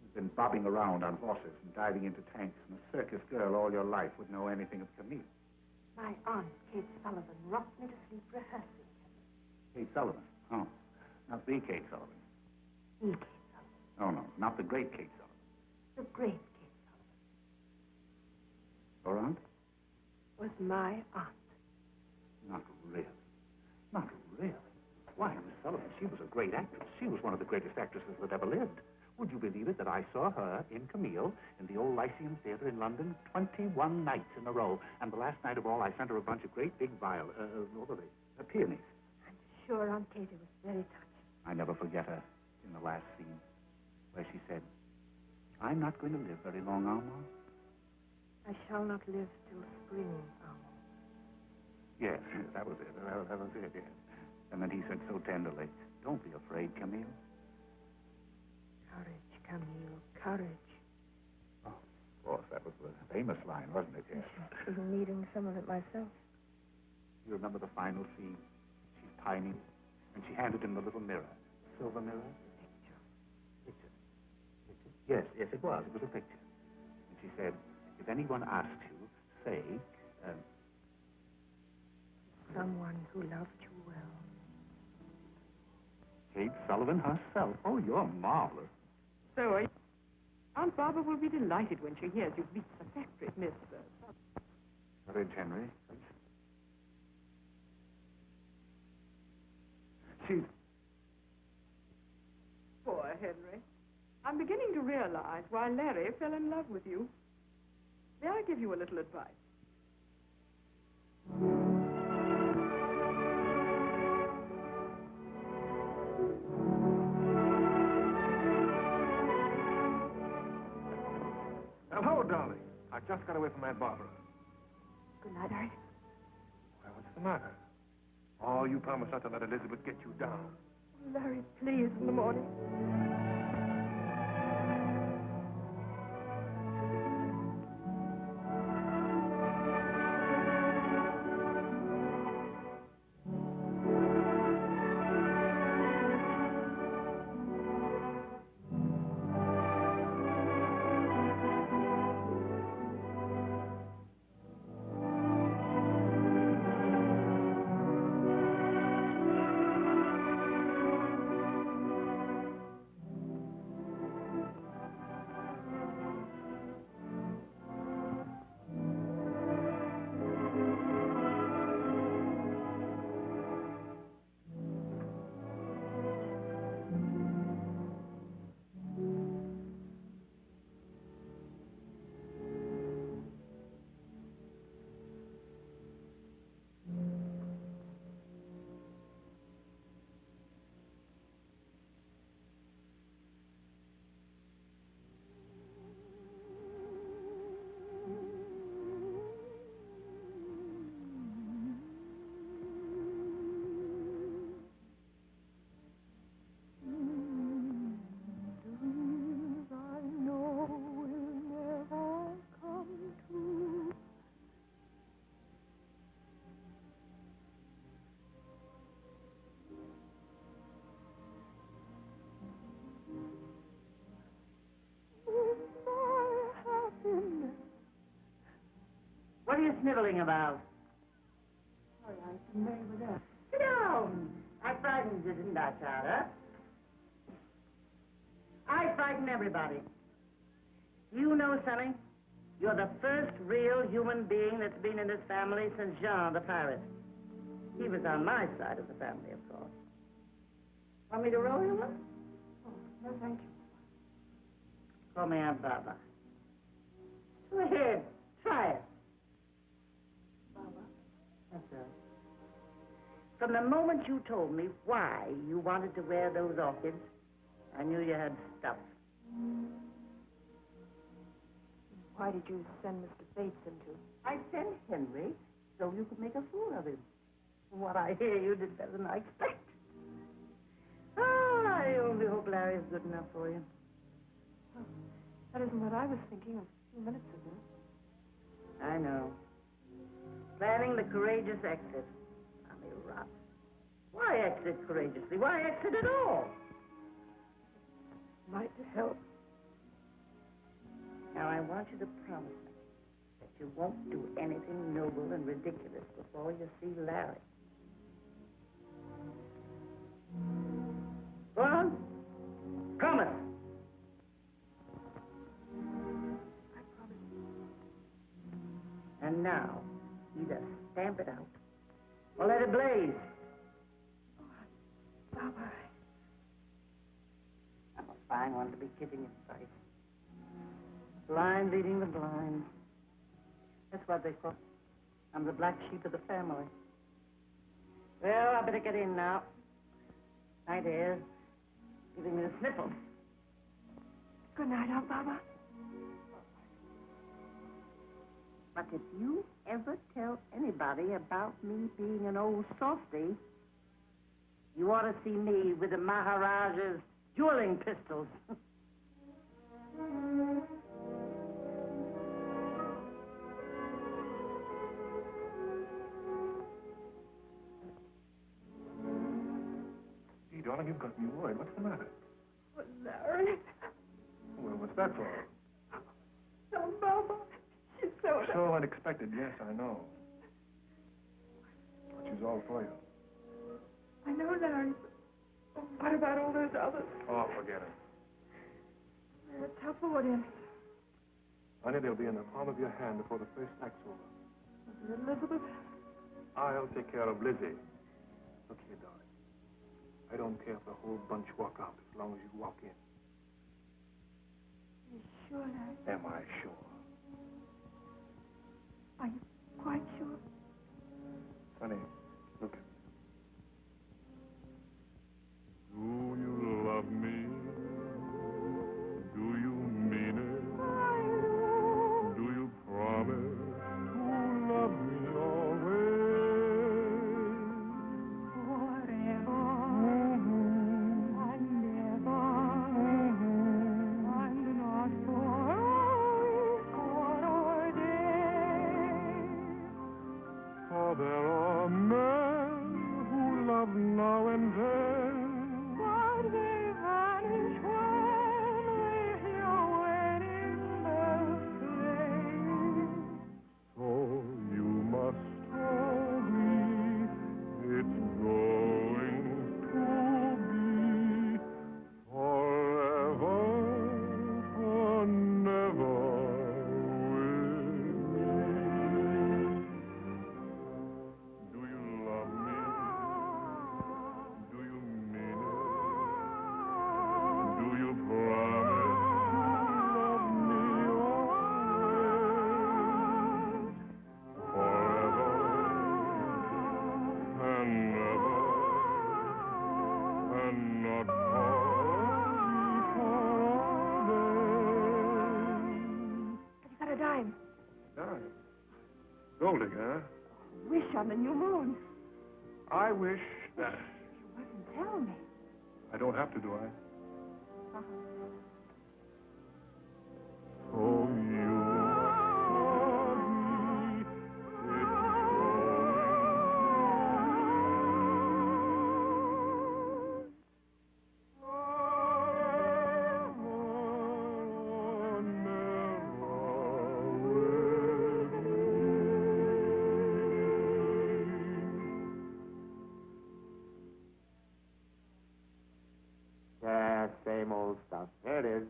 who've been bobbing around on horses and diving into tanks and a circus girl all your life, would know anything of Camille? My aunt, Kate Sullivan, rocked me to sleep rehearsing. Kate Sullivan? Oh, not the Kate Sullivan. The Kate Sullivan. No, not the great Kate Sullivan. The great Kate Your aunt? Sullivan was my aunt. Not really. Not really. Why, Miss Sullivan, she was a great actress. She was one of the greatest actresses that ever lived. Would you believe it that I saw her in Camille in the old Lyceum Theater in London 21 nights in a row. And the last night of all, I sent her a bunch of great big what were they? Peonies. I'm sure Aunt Katie was very touching. I never forget her in the last scene where she said, I'm not going to live very long, Armand. I shall not live till spring, Armand. Yes, that was it. That was it, yes. And then he said so tenderly, don't be afraid, Camille. Courage, Camille, courage. Oh, of course, that was the famous line, wasn't it? Yes. I've been needing some of it myself. You remember the final scene tiny, and she handed him the little mirror. Silver mirror? Picture. Yes, it was. It was a picture. And she said, if anyone asks you, say, Someone who loved you well. Kate Sullivan herself. Oh, you're marvelous. So, Aunt Barbara will be delighted when she hears you've reached the factory, Miss... Courage, Henry. She's... Poor Henry. I'm beginning to realize why Larry fell in love with you. May I give you a little advice? Hello, darling. I just got away from Aunt Barbara. Good night, Larry. Well, what's the matter? Oh, you promised not to let Elizabeth get you down. Larry, please, in the morning. What are you sniveling about? Sorry, I didn't know you were there. Sit down. I frightened you, didn't I, Charlotte? I frighten everybody. You know, Sonny, you're the first real human being that's been in this family since Jean the pirate. He was on my side of the family, of course. Want me to roll you one? Oh, no, thank you. Call me Aunt Barbara. Go ahead. Try it. Barbara? That's right. From the moment you told me why you wanted to wear those orchids, I knew you had stuff. Why did you send Mr. Bates into? I sent Henry so you could make a fool of him. From what I hear, you did better than I expected. Oh, I only hope Larry's good enough for you. Well, that isn't what I was thinking of a few minutes ago. I know. Planning the courageous exit. I mean, rot. Why exit courageously? Why exit at all? Might help. Now, I want you to promise me that you won't do anything noble and ridiculous before you see Larry. Go on. Promise. I promise. And now, either stamp it out or let it blaze. Oh, Barbara. I'm a fine one to be kicking in the face. Blind leading the blind. That's what they call it. I'm the black sheep of the family. Well, I better get in now. Night air giving me the sniffles. Good night, Aunt Barbara. But if you ever tell anybody about me being an old softy, you ought to see me with the Maharaja's dueling pistols. Well, you've got me worried. What's the matter? Oh, Larry. Well, what's that for? So, Mama, she's so... So unexpected, yes, I know. But she's all for you. I know, Larry. Oh, what about all those others? Oh, forget it. They're a tough audience. Honey, they'll be in the palm of your hand before the first act's over. Elizabeth? I'll take care of Lizzie. Look here, darling. I don't care if the whole bunch walk out as long as you walk in. Are you sure, Larry? Am I sure? Are you quite sure? Honey, look. Do you love me? Do you mean it? I do. Do you promise to love me always? Forever and ever, and not for a week or a day. For there are men who love now and then. But they vanish when they hear wedding bells play. So you must agree it's going to be forever and ever with me. Do you love me? Do you mean it? Do you promise to love me always? Forever and ever, and not for a week or a day. Have you got a dime? Darling. Golding, huh? Wish on the new moon. I wish that... You wouldn't tell me. I don't have to, do I? So you must agree it's Yeah, same old stuff. There it is.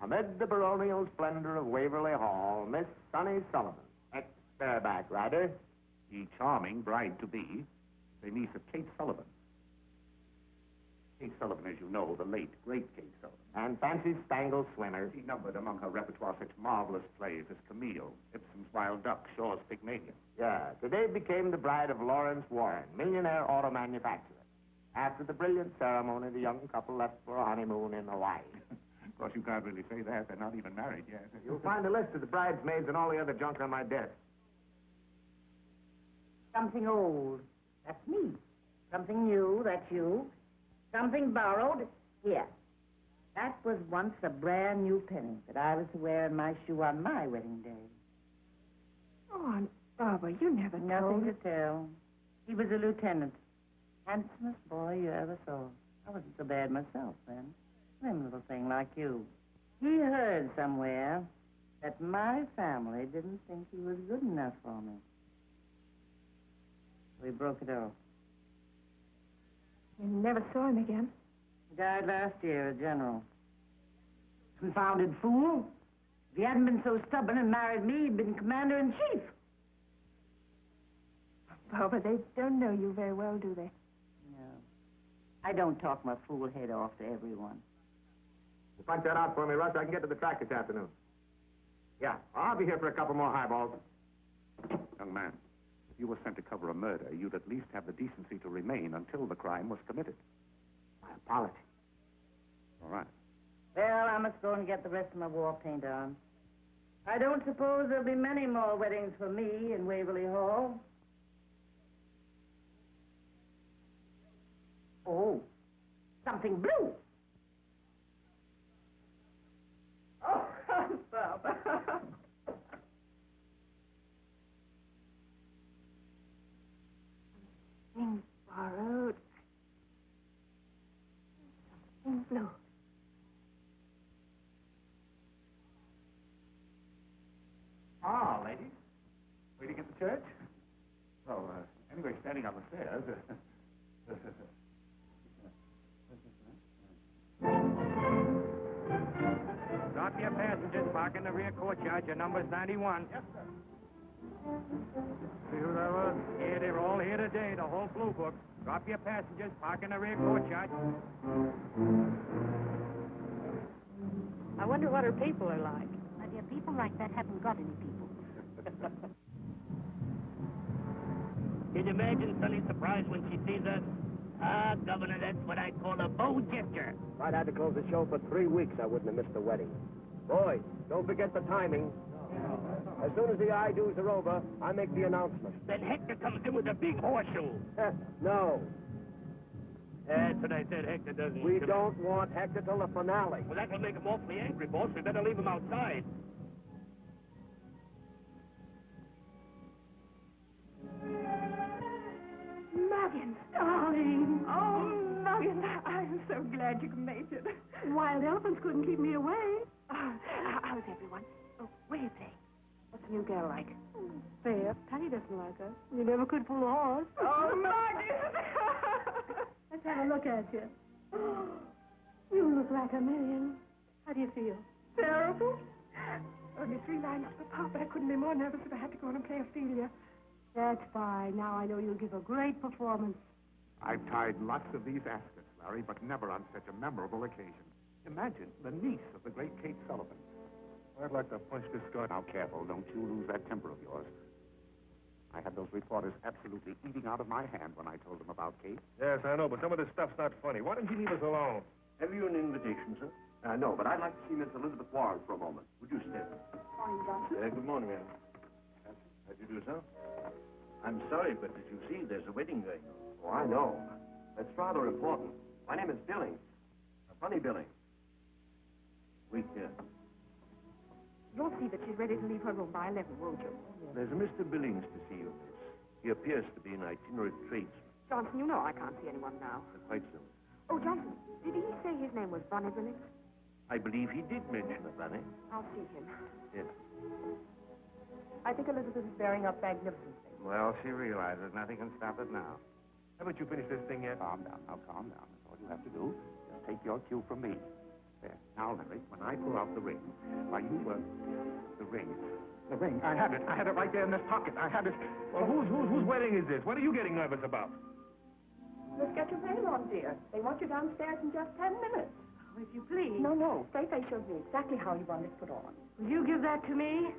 Amid the baronial splendor of Waverly Hall, Miss Sunny Sullivan, ex-bareback rider. The charming bride-to-be, the niece of Kate Sullivan. Kate Sullivan, as you know, the late, great Kate Sullivan. And Fancy Spangled Swimmer. She numbered among her repertoire such marvelous plays as Camille, Ibsen's Wild Duck, Shaw's Pygmalion. Yeah, today became the bride of Lawrence Warren, millionaire auto manufacturer. After the brilliant ceremony, the young couple left for a honeymoon in Hawaii. Of course, you can't really say that. They're not even married yet. You'll find a list of the bridesmaids and all the other junk on my desk. Something old, that's me. Something new, that's you. Something borrowed, here. That was once a brand new penny that I was to wear in my shoe on my wedding day. Oh, Aunt Barbara, you never Nothing told to us. tell. He was a lieutenant. Handsomest boy you ever saw. I wasn't so bad myself then. Slim little thing like you. He heard somewhere that my family didn't think he was good enough for me. We broke it off. You never saw him again. He died last year, a general. Confounded fool. If he hadn't been so stubborn and married me, he'd been commander-in-chief. Barbara, they don't know you very well, do they? No. I don't talk my fool head off to everyone. You punch that out for me, Russ. I can get to the track this afternoon. Yeah, I'll be here for a couple more highballs. Young man, if you were sent to cover a murder, you'd at least have the decency to remain until the crime was committed. My apology. All right. Well, I must go and get the rest of my war paint on. I don't suppose there'll be many more weddings for me in Waverly Hall. Oh, something blue. Oh, Barbara. Things borrowed. church? Oh, anyway, standing on the stairs. Drop your passengers. Park in the rear courtyard. Your number's 91. Yes, sir. See who that was? Yeah, they're all here today, the whole blue book. Drop your passengers. Park in the rear courtyard. I wonder what her people are like. My dear, people like that haven't got any people. Can you imagine Sonny's surprise when she sees us? Ah, Governor, that's what I call a bow gesture. If I'd had to close the show for 3 weeks, I wouldn't have missed the wedding. Boys, don't forget the timing. As soon as the I-do's are over, I make the announcement. Then Hector comes in with a big horseshoe. No. That's what I said, Hector doesn't. We don't want Hector till the finale. Well, that will make him awfully angry, boss. We better leave him outside. Muggins, darling. Oh, Muggins, I'm so glad you made it. Wild elephants couldn't keep me away. How's everyone? Oh, where are you playing? What's the new girl like? Fair. Patty doesn't like her. You never could pull a horse. Oh, Muggins! Let's have a look at you. You look like a million. How do you feel? Terrible. Only 3 lines to the part, but I couldn't be more nervous if I had to go on and play Ophelia. That's fine. Now I know you'll give a great performance. I've tied lots of these askets, Larry, but never on such a memorable occasion. Imagine the niece of the great Kate Sullivan. I'd like to punch this guy. Now, careful, don't you lose that temper of yours. I had those reporters absolutely eating out of my hand when I told them about Kate. Yes, I know, but some of this stuff's not funny. Why don't you leave us alone? Have you an invitation, sir? No, but I'd like to see Miss Elizabeth Warren for a moment. Would you stay? Morning, Johnson. Good morning, ma'am. How'd you do, sir? I'm sorry, but did you see there's a wedding going on? Oh, I know. That's rather important. My name is Billings. Funny Billings. Week here. You'll see that she's ready to leave her room by 11, won't you? There's a Mr. Billings to see you, miss. He appears to be an itinerant tradesman. Johnson, you know I can't see anyone now. Quite so. Oh, Johnson, did he say his name was Bonnie Billings? I believe he did mention a Bunny. I'll see him. Yes. I think Elizabeth is bearing up magnificently. Well, she realizes nothing can stop it now. Haven't you finished this thing yet? Calm down, now calm down. That's all you have to do. Just take your cue from me. There. Now, Larry, when I pull out the ring, while you the ring. The ring. I had it right there in this pocket. I had it. Well, whose wedding is this? What are you getting nervous about? Let's get your veil on, dear. They want you downstairs in just 10 minutes. Oh, if you please. No. Feifei showed me exactly how you want it put on. Will you give that to me?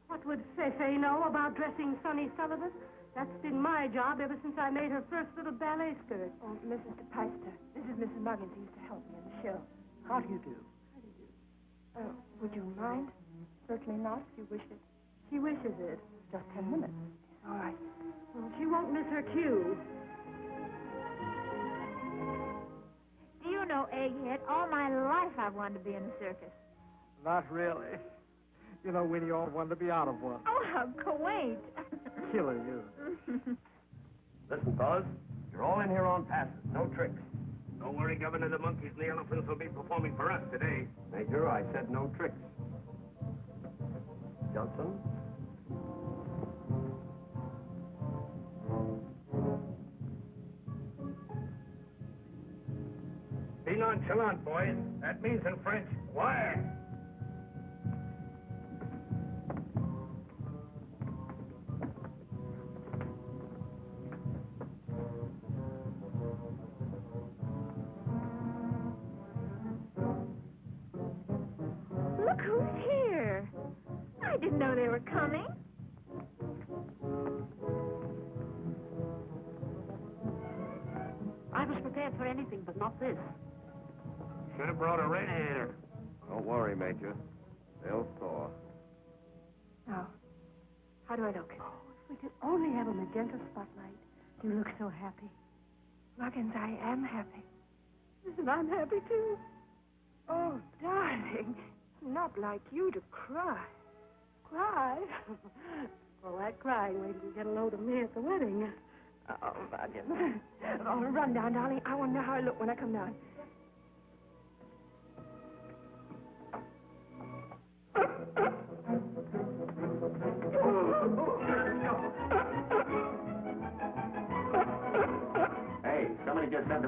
What would Feifei know about dressing Sonny Sullivan? That's been my job ever since I made her first little ballet skirt. Oh, Mrs. DePeister, this is Mrs. Muggins. He used to help me in the show. How do you do? Would you mind? Certainly not, if you wish it. She wishes it. Just 10 minutes. All right. Well, she won't miss her cue. Do you know, Egghead, all my life I've wanted to be in a circus. Not really. You know, Winnie, all wanted to be out of one. Oh, how quaint. Killing you. Listen, fellas, you're all in here on passes. No tricks. Don't worry, Governor. The monkeys and the elephants will be performing for us today. Major, I said no tricks. Johnson? Be nonchalant, boys. That means in French, quiet. Look who's here. I didn't know they were coming. I was prepared for anything, but not this. Should have brought a radiator. Don't worry, Major. They'll thaw. Now, how do I look? Oh, if we could only have a magenta spotlight. You look so happy. Muggins, I am happy. Listen, I'm happy, too. Oh, darling. It's not like you to cry. Cry? Well, that crying, wait till you get a load of me at the wedding. Oh, Muggins. Oh, run down, darling. I want to know how I look when I come down.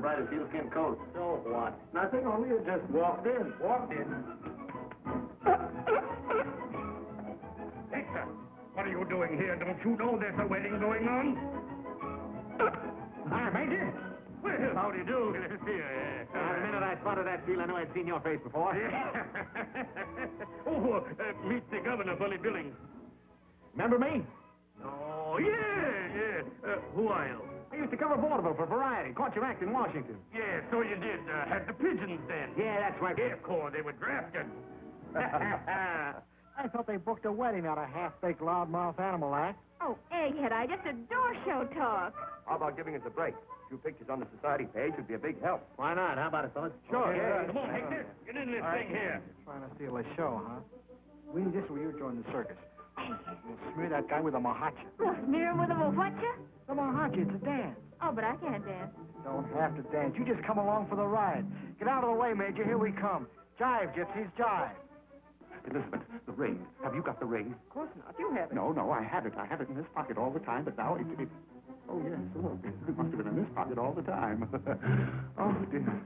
to buy the sealskin coat. So what? Nothing, only you just walked in. Hector, what are you doing here? Don't you know there's a wedding going on? Hi, Major. Well, how do you do? Good to see you. The minute I spotted that seal, I knew I'd seen your face before. Meet the governor, Bully Billings. Remember me? Oh, yeah. Who are you? I used to cover vaudeville for Variety. Caught your act in Washington. Yeah, so you did. Had the pigeons then. Yeah, that's right. Yeah, of course, they were drafted. I thought they booked a wedding out of half-baked loudmouth animal act. Oh, egghead, I just adore show talk. How about giving us a break? A few pictures on the society page would be a big help. Why not? How about it, fellas? Sure. Yeah, come on, Hector. Get in this thing here. Trying to steal a show, huh? We just where you join the circus. We'll smear that guy with a mahacha. Well, smear him with a whatcha? The mahacha, it's a dance. Oh, but I can't dance. Don't have to dance. You just come along for the ride. Get out of the way, Major. Here we come. Jive, gypsies, jive. Elizabeth, the ring. Have you got the ring? Of course not. You have it. No, I have it. I have it in this pocket all the time, but now it... Oh, yes, look. It must have been in this pocket all the time. Oh, dear.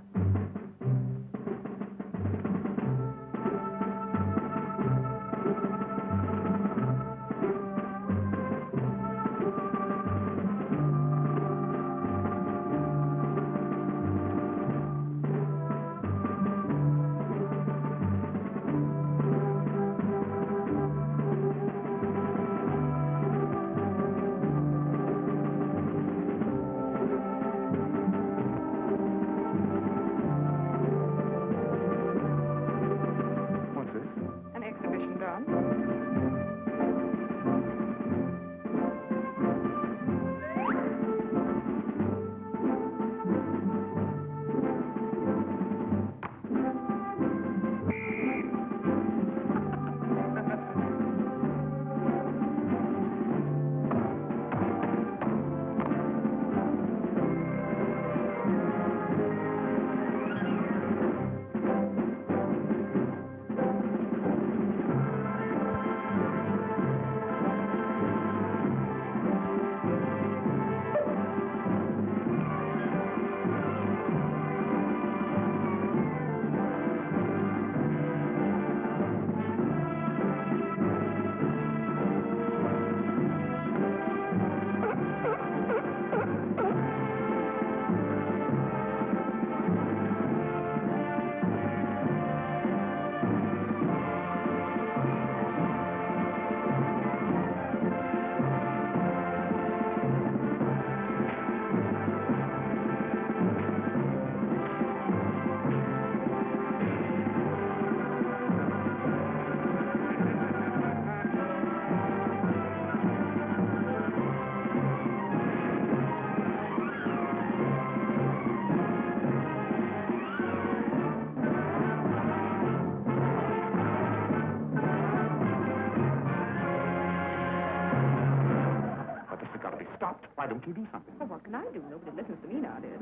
Why don't you do something? Well, what can I do? Nobody listens to me nowadays.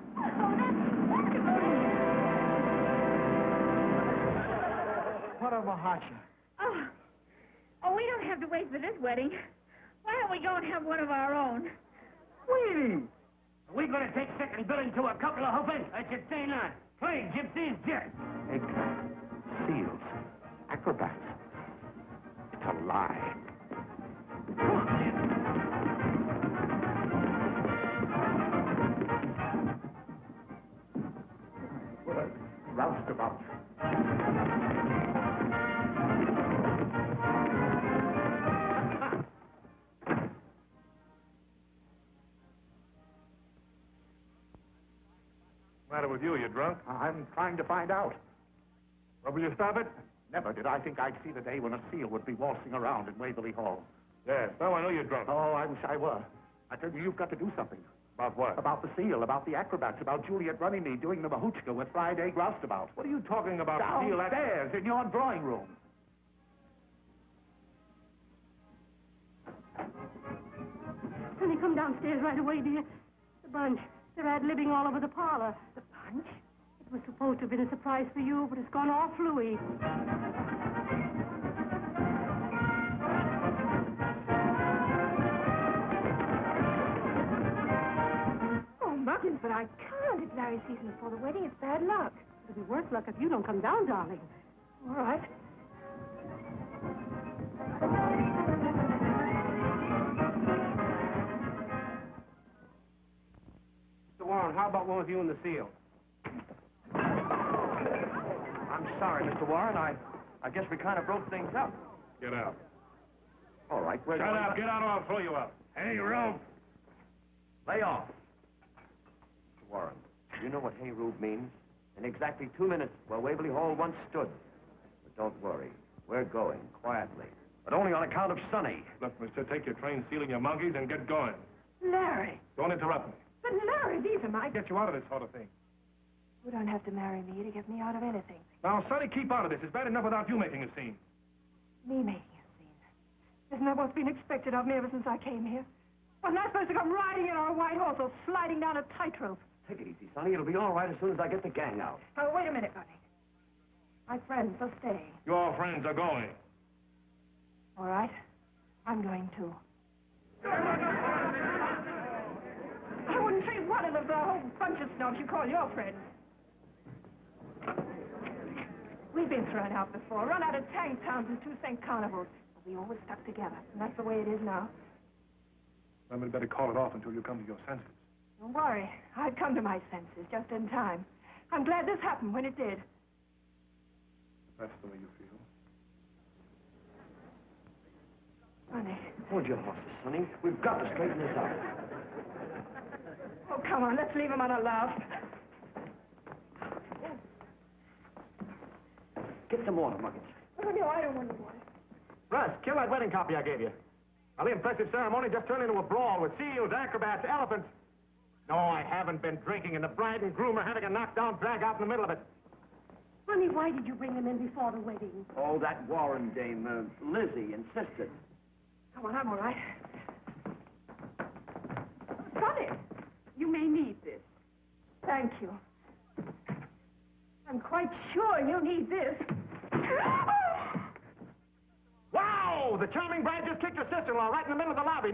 What a mahacha. Oh, we don't have to wait for this wedding. Why don't we go and have one of our own? Sweetie! Are we going to take second billing to a couple of hoofers? I should say not. Play gypsies, just. Eggplant, seals, acrobats. It's a lie. Roustabout. Matter with you? You drunk? I'm trying to find out. Well, will you stop it? Never did I think I'd see the day when a seal would be waltzing around in Waverly Hall. Yes. Now I know you're drunk. Oh, I wish I were. I tell you, you've got to do something. About what? About the seal, about the acrobats, about Juliet Runnymede doing the mahuchka with Friday Roustabout. What are you talking about? Downstairs in your drawing room. Honey, come downstairs right away, dear. The bunch. They're ad-libbing all over the parlor. The punch? It was supposed to have been a surprise for you, but it's gone all fluey. Oh, Muggins, but I can't. It's marriage season before the wedding. It's bad luck. It'll be worse luck if you don't come down, darling. All right. Mr. Warren, how about one with you in the field? I'm sorry, Mr. Warren. I guess we kind of broke things up. Get out. All right, we're Shut up. Get out or I'll throw you out. Hey, Rube. Lay off. Mr. Warren, you know what hey, Rube means? In exactly 2 minutes, where Waverly Hall once stood. But don't worry. We're going, quietly. But only on account of Sonny. Look, mister, take your train, sealing your monkeys, and get going. Larry. Don't interrupt me. But Larry, these are my... Get you out of this sort of thing. You don't have to marry me to get me out of anything. Now, Sonny, keep out of this. It's bad enough without you making a scene. Me making a scene. Isn't that what's been expected of me ever since I came here? Wasn't I supposed to come riding in on a white horse or sliding down a tightrope? Take it easy, Sonny. It'll be all right as soon as I get the gang out. Oh, wait a minute, Bunny. My friends are staying. Your friends are going. All right. I'm going too. I wouldn't treat one of them for a whole bunch of snobs you call your friends. We've been thrown out before, run out of tank towns and 2 cent carnivals. But we always stuck together, and that's the way it is now. Well, we'd better call it off until you come to your senses. Don't worry. I've come to my senses just in time. I'm glad this happened when it did. That's the way you feel. Sonny. Hold your horses, Sonny. We've got to straighten this out. Oh, come on. Let's leave him on a laugh. Get some water, Muggins. Oh, no, I don't want the water. Russ, kill that wedding copy I gave you. Well, the impressive ceremony just turned into a brawl with seals, acrobats, elephants. No, I haven't been drinking, and the bride and groom are having a knockdown drag out in the middle of it. Honey, why did you bring them in before the wedding? Oh, that Warren dame, Lizzie, insisted. Come on, I'm all right. Sonny, you may need this. Thank you. I'm quite sure you need this. Wow! The charming bride just kicked her sister-in-law right in the middle of the lobby.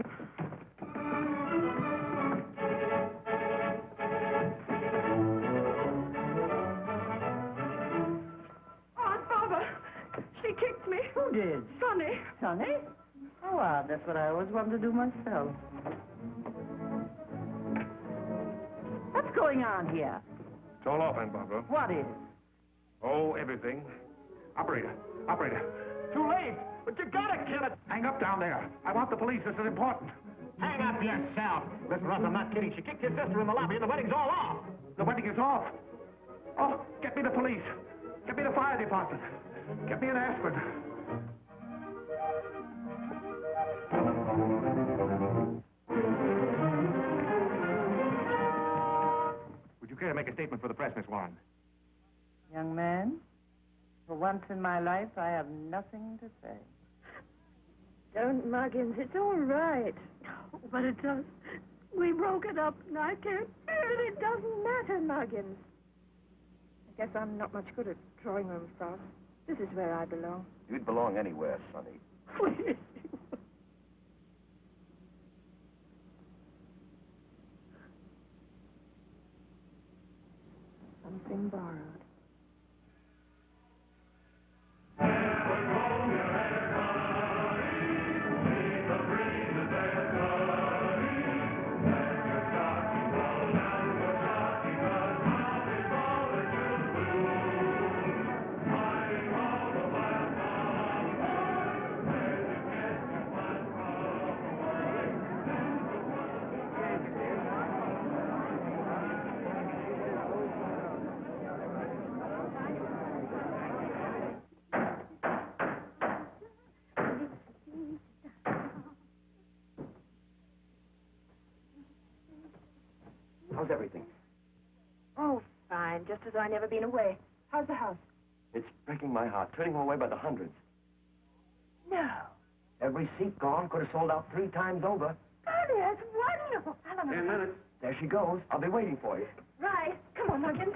Aunt Barbara, she kicked me. Who did? Sonny. Sonny? Oh, well, that's what I always wanted to do myself. What's going on here? It's all off, Aunt Barbara. What is? Oh, everything. Operator. Too late, but you gotta kill it. Hang up down there. I want the police. This is important. Hang up yourself. Listen, Russ, I'm not kidding. She kicked your sister in the lobby, and the wedding's all off. The wedding is off. Oh, get me the police. Get me the fire department. Get me an aspirin. Would you care to make a statement for the press, Miss Warren? Young man, for once in my life, I have nothing to say. Don't, Muggins. It's all right. But it does. We broke it up, and I can't bear it. It doesn't matter, Muggins. I guess I'm not much good at drawing room farce. This is where I belong. You'd belong anywhere, Sonny. Please. Something borrowed. How's everything? Oh, fine. Just as though I'd never been away. How's the house? It's breaking my heart, turning them away by the hundreds. No. Every seat gone, could have sold out 3 times over. Daddy, that's wonderful. 10 minutes. There she goes. I'll be waiting for you. Right. Come on, Muggins.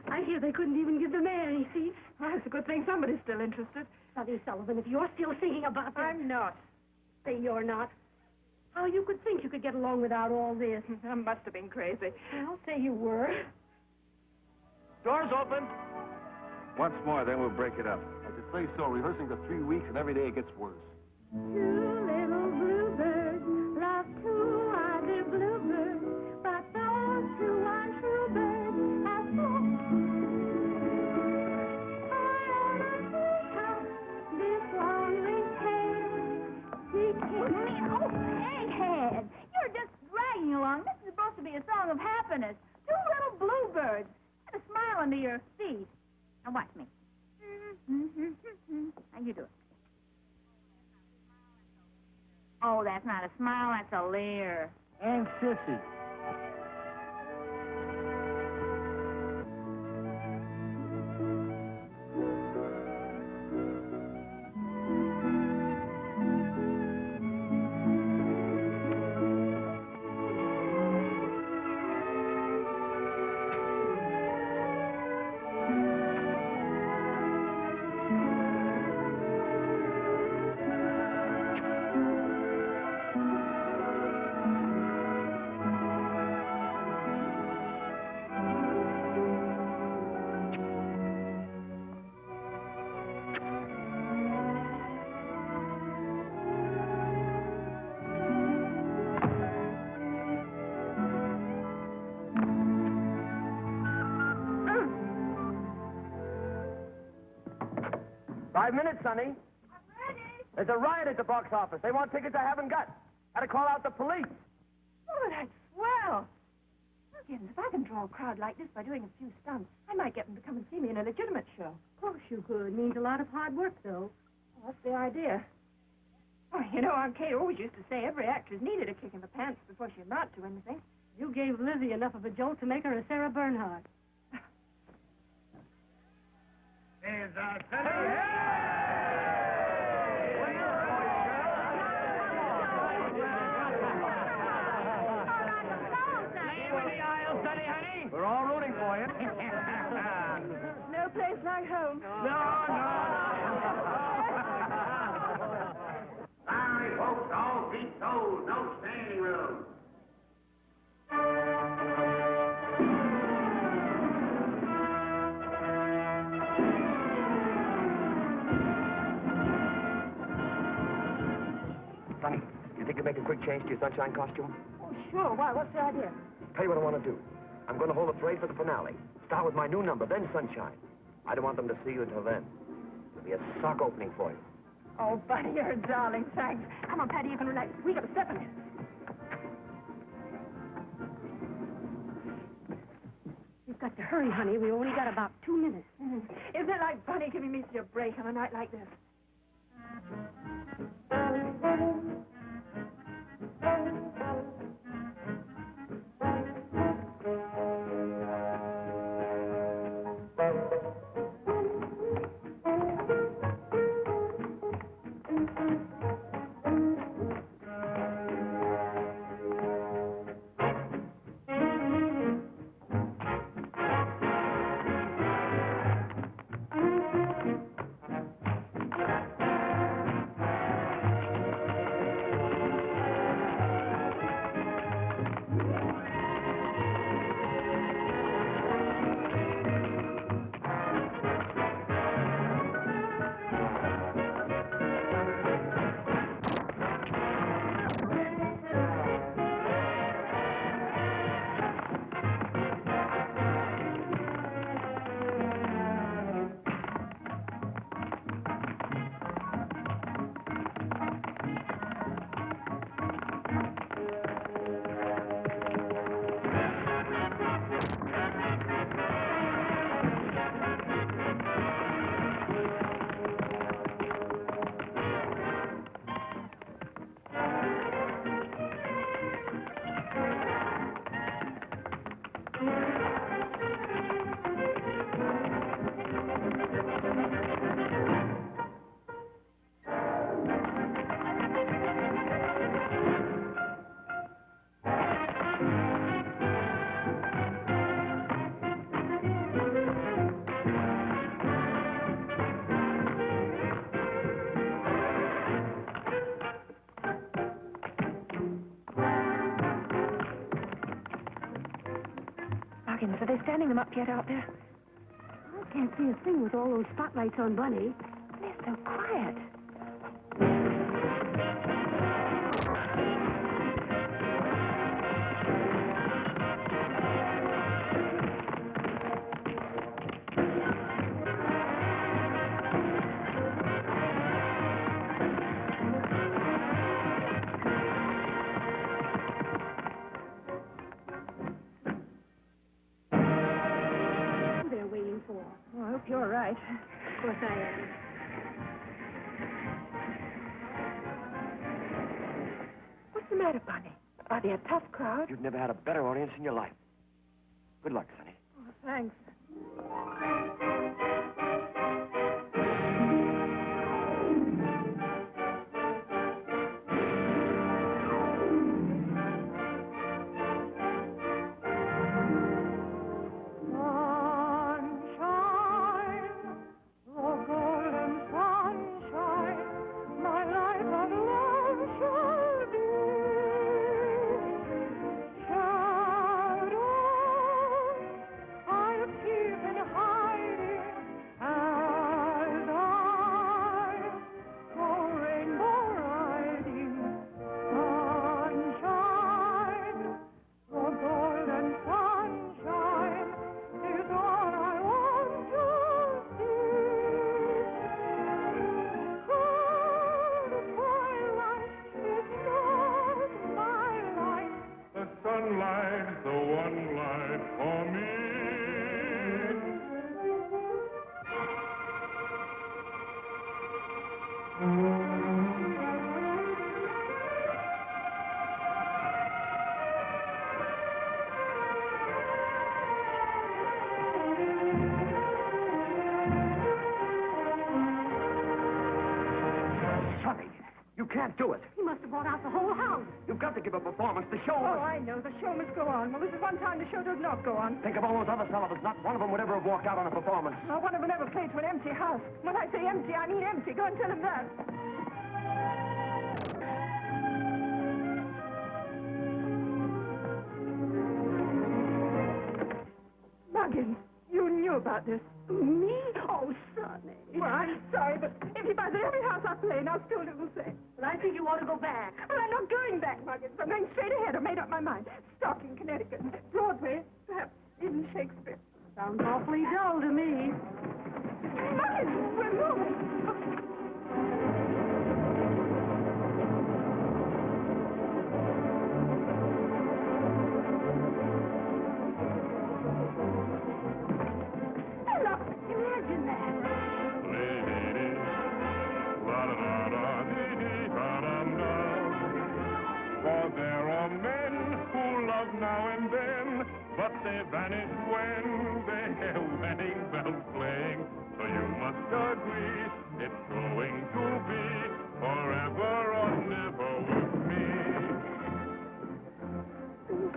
I hear they couldn't even give the mayor any seats. Well, it's a good thing somebody's still interested. Sonny Sullivan, if you're still thinking about this... I'm not. Say you're not. How you could think you could get along without all this? I must have been crazy. Well, say you were. Doors open. Once more, then we'll break it up. I could say so. Rehearsing for 3 weeks, and every day it gets worse. Two little bluebirds love two other bluebirds, but those two untrue birds have flown. On a treetop, this lonely pair, Oh, egghead! You're just dragging along. This is supposed to be a song of happiness. Two little bluebirds. Put a smile under your feet. Now watch me. How you do it? Oh, that's not a smile, that's a leer. And sissy. Minutes, Sonny. I'm ready. There's a riot at the box office. They want tickets I haven't got. Had to call out the police. Oh, that's swell. Look, if I can draw a crowd like this by doing a few stunts, I might get them to come and see me in a legitimate show. Of course you could. Means a lot of hard work, though. Well, that's the idea. Oh, you know, Aunt Kate always used to say every actress needed a kick in the pants before she amounted to anything. You gave Lizzie enough of a jolt to make her a Sarah Bernhardt. There's a We're all rooting for you. No place like home. No. Sorry, folks, all seats sold. No standing room. Sonny, you think you'd make a quick change to your sunshine costume? Oh, sure. Why? What's the idea? Tell you what I want to do. I'm going to hold a parade for the finale. Start with my new number, then Sunshine. I don't want them to see you until then. It'll be a sock opening for you. Oh, Buddy, you're a darling. Thanks. Come on, Patty, you can relax. We got to step in here. You've got to hurry, honey. We only got about 2 minutes. Isn't it like Bunny giving me a break on a night like this? Are they standing them up yet out there? Can't see a thing with all those spotlights on Bunny. They're so quiet. They're waiting for. Oh, I hope you're right. Of course I am. What's the matter, Bunny? Are they a tough crowd? You've never had a better audience in your life. Good luck, Sonny. Oh, thanks. Sunlight, the one light for me. Sonny, you can't do it. He must have brought out the whole house. You've got to give a performance. The show Oh, must... I know. The show must go on. Well, this is one time the show does not go on. Think of all those other Sullivans. Not one of them would ever have walked out on a performance. Well, one of them never played to an empty house. When I say empty, I mean empty. Go and tell him that. Muggins, you knew about this. Me? Oh, Sonny. Well, I'm sorry, but if he buys every house I play, and I'll still little say. Well, I think you ought to go back. Well, I'm not going back, Muggins. I'm going straight ahead. I've made up my mind. Stock in Connecticut, Broadway, perhaps even Shakespeare. Sounds awfully dull to me. Muggins, we're moving. Look, imagine that. For there are men who love now and then, but they vanish when they hear wedding bells playing. So you must agree, it's going to be forever or never with me.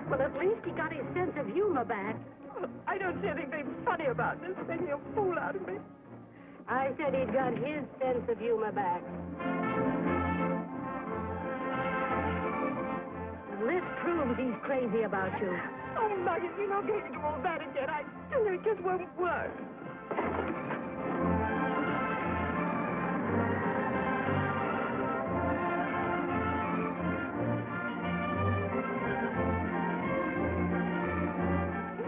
Well, at least he got his sense of humor back. I don't see anything funny about this, making a fool out of me. I said he'd got his sense of humor back. This proves he's crazy about you. Oh, Muggins, you're not going to do all that again. I tell you, it just won't work.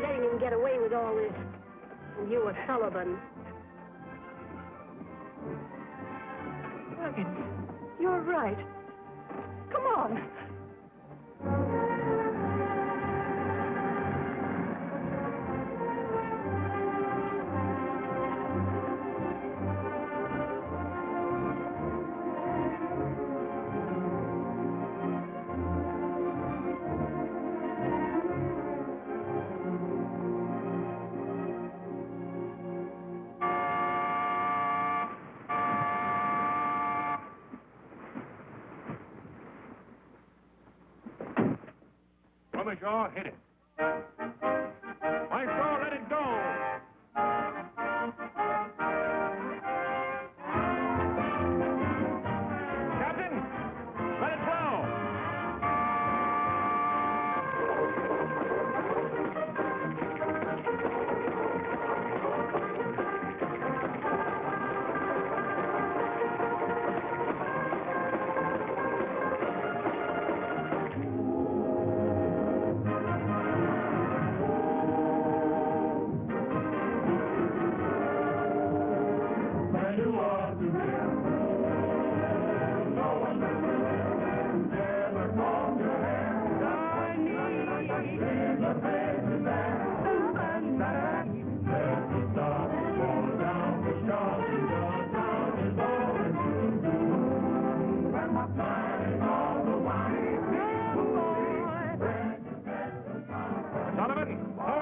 Letting him get away with all this. And you a Sullivan. Muggins, you're right. Come on. Shaw, hit it. Maestro, let it go. Captain, let it flow.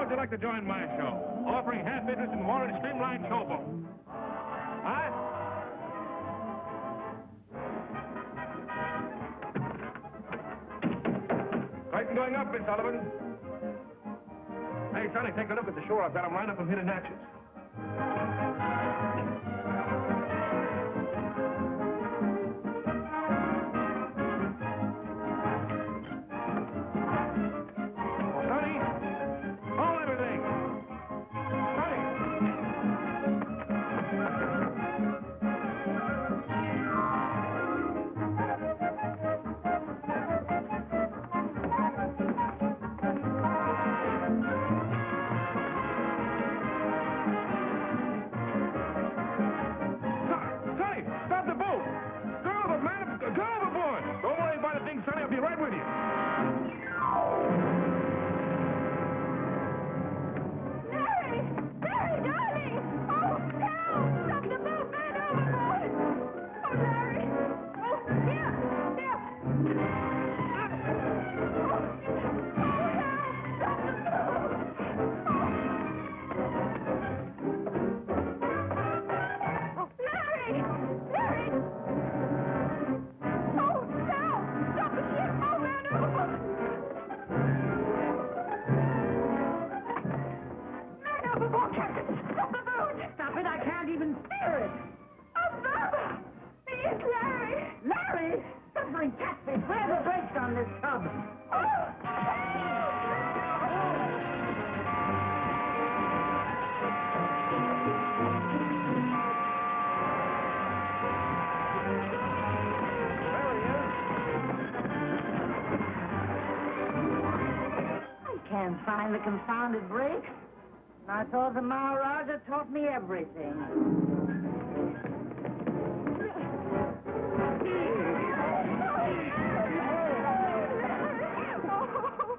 would you like to join my show? Offering half interest in Warren's streamlined showboat. Huh? Curtain going up, Miss Sullivan. Hey, Sonny, take a look at the shore. I've got them lined up and hidden hatches. Can't find the confounded brakes. I thought the Maharaja taught me everything.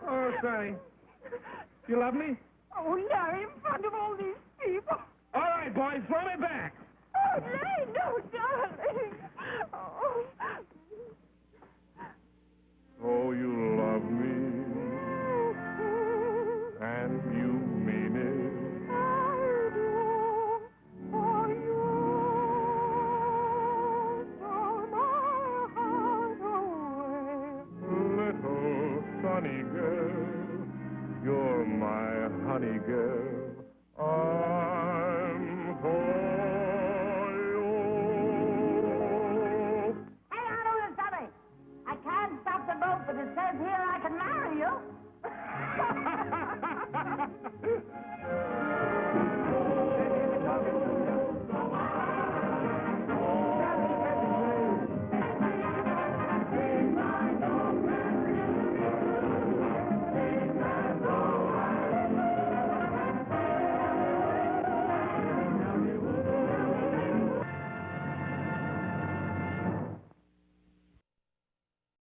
Oh, Sonny. You love me? Oh, Larry, in front of all these people. All right, boys, throw me back. Oh, Larry, no, darling. Oh. Oh, you love me, and you mean it. I do, for you, from my heart away. Little sunny girl, you're my honey girl.